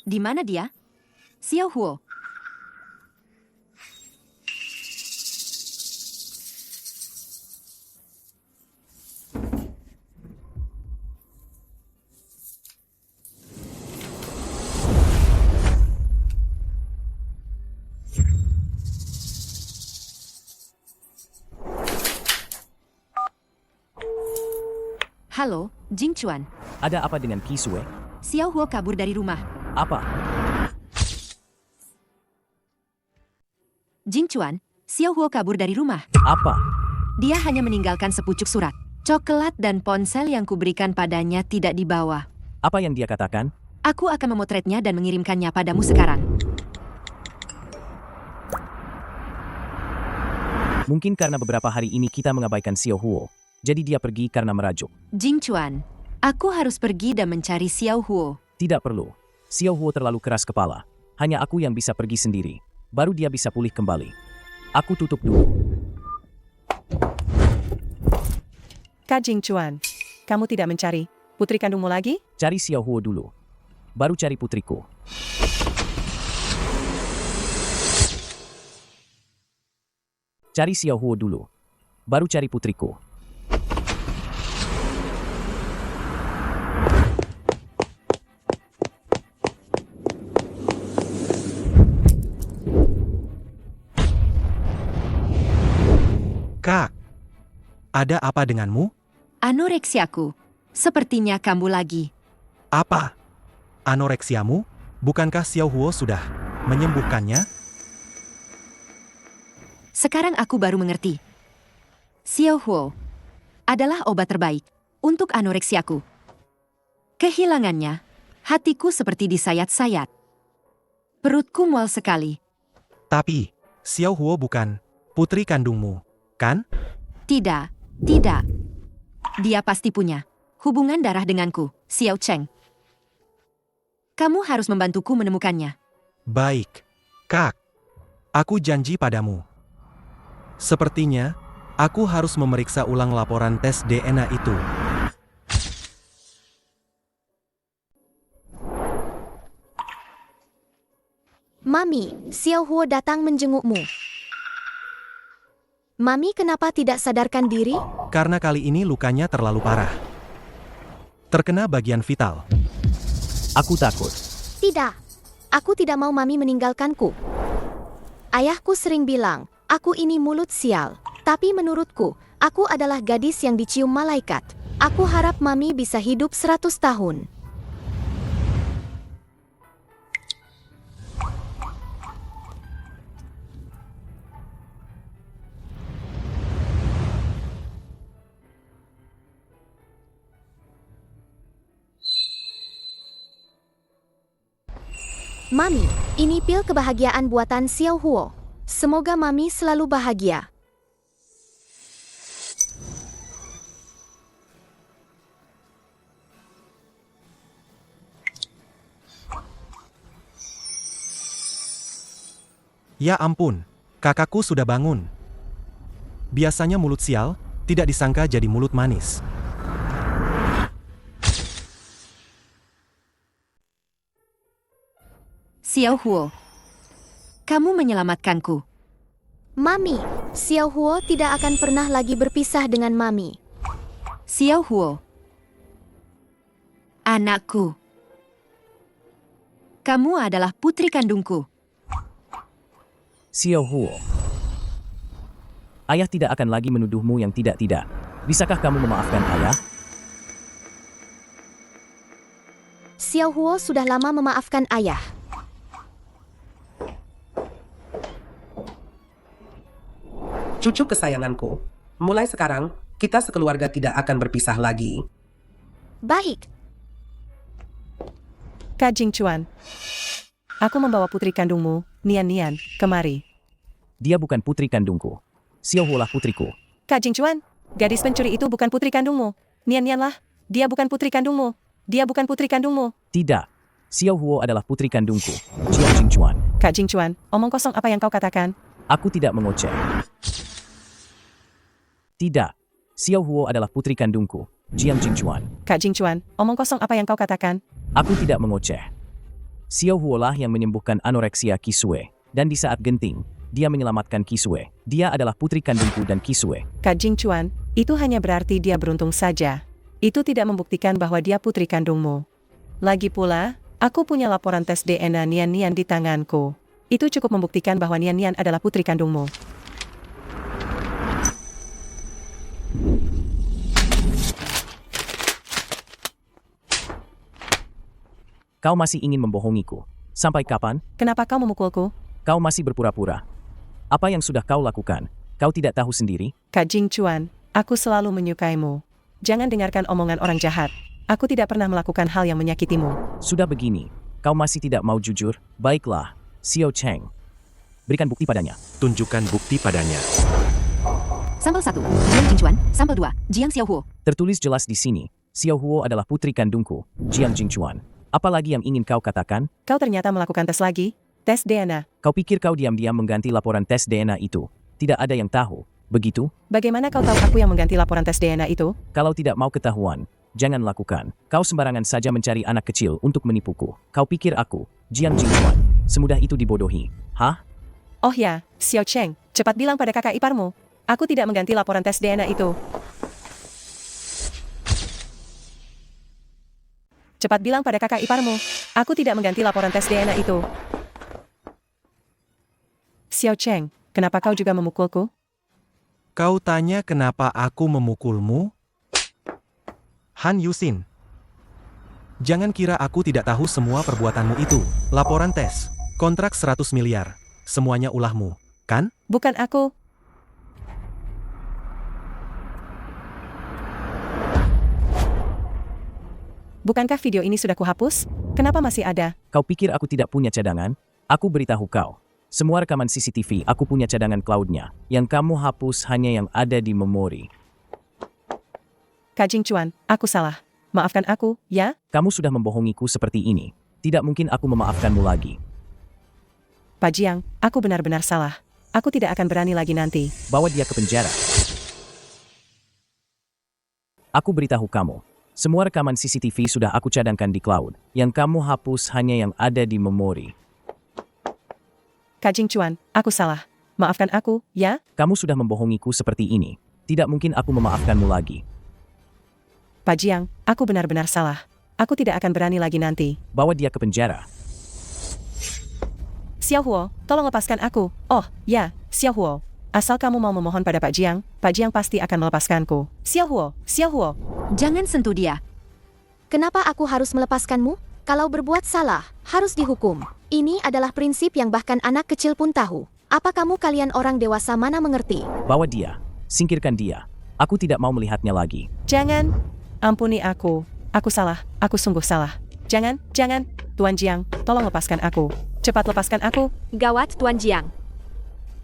Di mana dia? Xiao Huo. Halo, Jing Chuan. Ada apa dengan Qi Sue? Xiao Huo kabur dari rumah. Apa? Jing Chuan, Xiao Huo kabur dari rumah. Apa? Dia hanya meninggalkan sepucuk surat. Coklat dan ponsel yang kuberikan padanya tidak dibawa. Apa yang dia katakan? Aku akan memotretnya dan mengirimkannya padamu sekarang. Mungkin karena beberapa hari ini kita mengabaikan Xiao Huo. Jadi dia pergi karena merajuk. Jing Chuan, aku harus pergi dan mencari Xiao Huo. Tidak perlu. Xiao Huo terlalu keras kepala. Hanya aku yang bisa pergi sendiri. Baru dia bisa pulih kembali. Aku tutup dulu. Kak Jing Chuan, kamu tidak mencari putri kandungmu lagi? Cari Xiao Huo dulu. Baru cari putriku. Cari Xiao Huo dulu. Baru cari putriku. Kak, ada apa denganmu? Anoreksiaku. Sepertinya kambuh lagi. Apa? Anoreksiamu? Bukankah Xiao Huo sudah menyembuhkannya? Sekarang aku baru mengerti. Xiao Huo adalah obat terbaik untuk anoreksiaku. Kehilangannya, hatiku seperti disayat-sayat. Perutku mual sekali. Tapi, Xiao Huo bukan putri kandungmu, kan? Tidak, tidak. Dia pasti punya hubungan darah denganku, Xiao Cheng. Kamu harus membantuku menemukannya. Baik, Kak. Aku janji padamu. Sepertinya, aku harus memeriksa ulang laporan tes DNA itu. Mami, Xiao Huo datang menjengukmu. Mami kenapa tidak sadarkan diri? Karena kali ini lukanya terlalu parah. Terkena bagian vital. Aku takut. Tidak. Aku tidak mau Mami meninggalkanku. Ayahku sering bilang, aku ini mulut sial. Tapi menurutku, aku adalah gadis yang dicium malaikat. Aku harap Mami bisa hidup 100 tahun. Mami, ini pil kebahagiaan buatan Xiao Huo. Semoga Mami selalu bahagia. Ya ampun, kakakku sudah bangun. Biasanya mulut sial, tidak disangka jadi mulut manis. Xiao Huo, kamu menyelamatkanku. Mami, Xiao Huo tidak akan pernah lagi berpisah dengan Mami. Xiao Huo, anakku. Kamu adalah putri kandungku. Xiao Huo. Ayah tidak akan lagi menuduhmu yang tidak-tidak. Bisakah kamu memaafkan ayah? Xiao Huo sudah lama memaafkan ayah. Cucu kesayanganku, mulai sekarang, kita sekeluarga tidak akan berpisah lagi. Baik. Kak Jing Chuan, aku membawa putri kandungmu, Nian Nian, kemari. Dia bukan putri kandungku. Xiao Huo lah putriku. Kak Jing Chuan, gadis pencuri itu bukan putri kandungmu. Nian Nian lah, dia bukan putri kandungmu. Dia bukan putri kandungmu. Tidak. Xiao Huo adalah putri kandungku. Jiao Jing Chuan. Kak Jing Chuan, omong kosong apa yang kau katakan? Aku tidak mengoceh. Tidak. Xiao Huo adalah putri kandungku. Jiang Jingchuan. Kak Jingchuan, omong kosong apa yang kau katakan? Aku tidak mengoceh. Xiao Huo lah yang menyembuhkan anoreksia Kisue. Dan di saat genting, dia menyelamatkan Kisue. Dia adalah putri kandungku dan Kisue. Kak Jingchuan, itu hanya berarti dia beruntung saja. Itu tidak membuktikan bahwa dia putri kandungmu. Lagi pula, aku punya laporan tes DNA Nian Nian di tanganku. Itu cukup membuktikan bahwa Nian Nian adalah putri kandungmu. Kau masih ingin membohongiku. Sampai kapan? Kenapa kau memukulku? Kau masih berpura-pura. Apa yang sudah kau lakukan? Kau tidak tahu sendiri? Kak Jingchuan, aku selalu menyukaimu. Jangan dengarkan omongan orang jahat. Aku tidak pernah melakukan hal yang menyakitimu. Sudah begini, kau masih tidak mau jujur? Baiklah, Xiao Cheng. Berikan bukti padanya. Tunjukkan bukti padanya. Sampel 1, Jiang Jingchuan. Sampel 2, Jiang Xiaohuo. Tertulis jelas di sini, Xiao Huo adalah putri kandungku, Jiang Jingchuan. Apalagi yang ingin kau katakan? Kau ternyata melakukan tes lagi? Tes DNA. Kau pikir kau diam-diam mengganti laporan tes DNA itu? Tidak ada yang tahu, begitu? Bagaimana kau tahu aku yang mengganti laporan tes DNA itu? Kalau tidak mau ketahuan, jangan lakukan. Kau sembarangan saja mencari anak kecil untuk menipuku. Kau pikir aku, Jiang Jingchuan, semudah itu dibodohi? Hah? Oh ya, Xiao Cheng, cepat bilang pada kakak iparmu. Aku tidak mengganti laporan tes DNA itu. Cepat bilang pada kakak iparmu. Aku tidak mengganti laporan tes DNA itu. Xiao Cheng, kenapa kau juga memukulku? Kau tanya kenapa aku memukulmu? Han Yusin. Jangan kira aku tidak tahu semua perbuatanmu itu. Laporan tes, kontrak 100 miliar. Semuanya ulahmu, kan? Bukan aku. Bukankah video ini sudah kuhapus? Kenapa masih ada? Kau pikir aku tidak punya cadangan? Aku beritahu kau. Semua rekaman CCTV aku punya cadangan cloud-nya. Yang kamu hapus hanya yang ada di memori. Kak Jingchuan, aku salah. Maafkan aku, ya? Kamu sudah membohongiku seperti ini. Tidak mungkin aku memaafkanmu lagi. Pak Jiang, aku benar-benar salah. Aku tidak akan berani lagi nanti. Bawa dia ke penjara. Aku beritahu kamu. Semua rekaman CCTV sudah aku cadangkan di cloud. Yang kamu hapus hanya yang ada di memori. Kak Jingchuan, aku salah. Maafkan aku, ya? Kamu sudah membohongiku seperti ini. Tidak mungkin aku memaafkanmu lagi. Pak Jiang, aku benar-benar salah. Aku tidak akan berani lagi nanti. Bawa dia ke penjara. Xiao Huo, tolong lepaskan aku. Oh, ya, Xiao Huo. Asal kamu mau memohon pada Pak Jiang pasti akan melepaskanku. Xiao Huo, Xiao Huo. Jangan sentuh dia. Kenapa aku harus melepaskanmu? Kalau berbuat salah, harus dihukum. Ini adalah prinsip yang bahkan anak kecil pun tahu. Apa kalian orang dewasa mana mengerti? Bawa dia. Singkirkan dia. Aku tidak mau melihatnya lagi. Jangan. Ampuni aku. Aku salah. Aku sungguh salah. Jangan. Tuan Jiang, tolong lepaskan aku. Cepat lepaskan aku. Gawat, Tuan Jiang.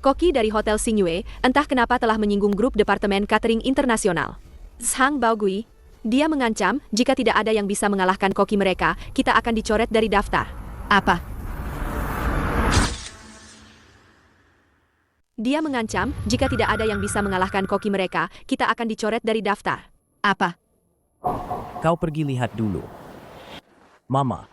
Koki dari Hotel Xingyue entah kenapa telah menyinggung grup Departemen Catering Internasional. Zhang Baogui, dia mengancam jika tidak ada yang bisa mengalahkan koki mereka, kita akan dicoret dari daftar. Apa? Dia mengancam jika tidak ada yang bisa mengalahkan koki mereka, kita akan dicoret dari daftar. Apa? Kau pergi lihat dulu. Mama.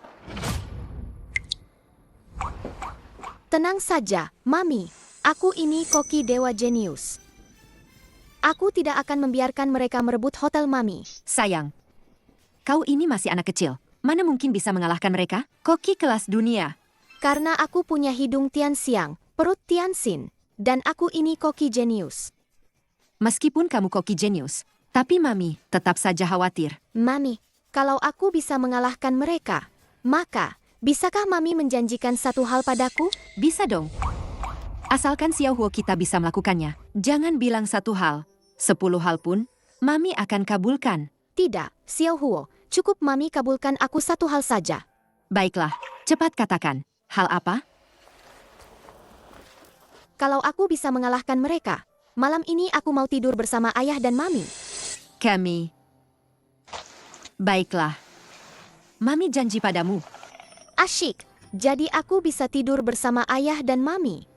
Tenang saja, Mami. Aku ini koki Dewa Jenius. Aku tidak akan membiarkan mereka merebut hotel Mami. Sayang, kau ini masih anak kecil. Mana mungkin bisa mengalahkan mereka? Koki kelas dunia. Karena aku punya hidung Tianxiang, perut Tianxin, dan aku ini koki jenius. Meskipun kamu koki jenius, tapi Mami tetap saja khawatir. Mami, kalau aku bisa mengalahkan mereka, maka bisakah Mami menjanjikan satu hal padaku? Bisa dong. Asalkan Xiao Huo kita bisa melakukannya. Jangan bilang satu hal. 10 hal pun, Mami akan kabulkan. Tidak, Xiao Huo. Cukup Mami kabulkan aku satu hal saja. Baiklah, cepat katakan. Hal apa? Kalau aku bisa mengalahkan mereka, malam ini aku mau tidur bersama ayah dan Mami. Kami. Baiklah. Mami janji padamu. Asyik. Jadi aku bisa tidur bersama ayah dan Mami.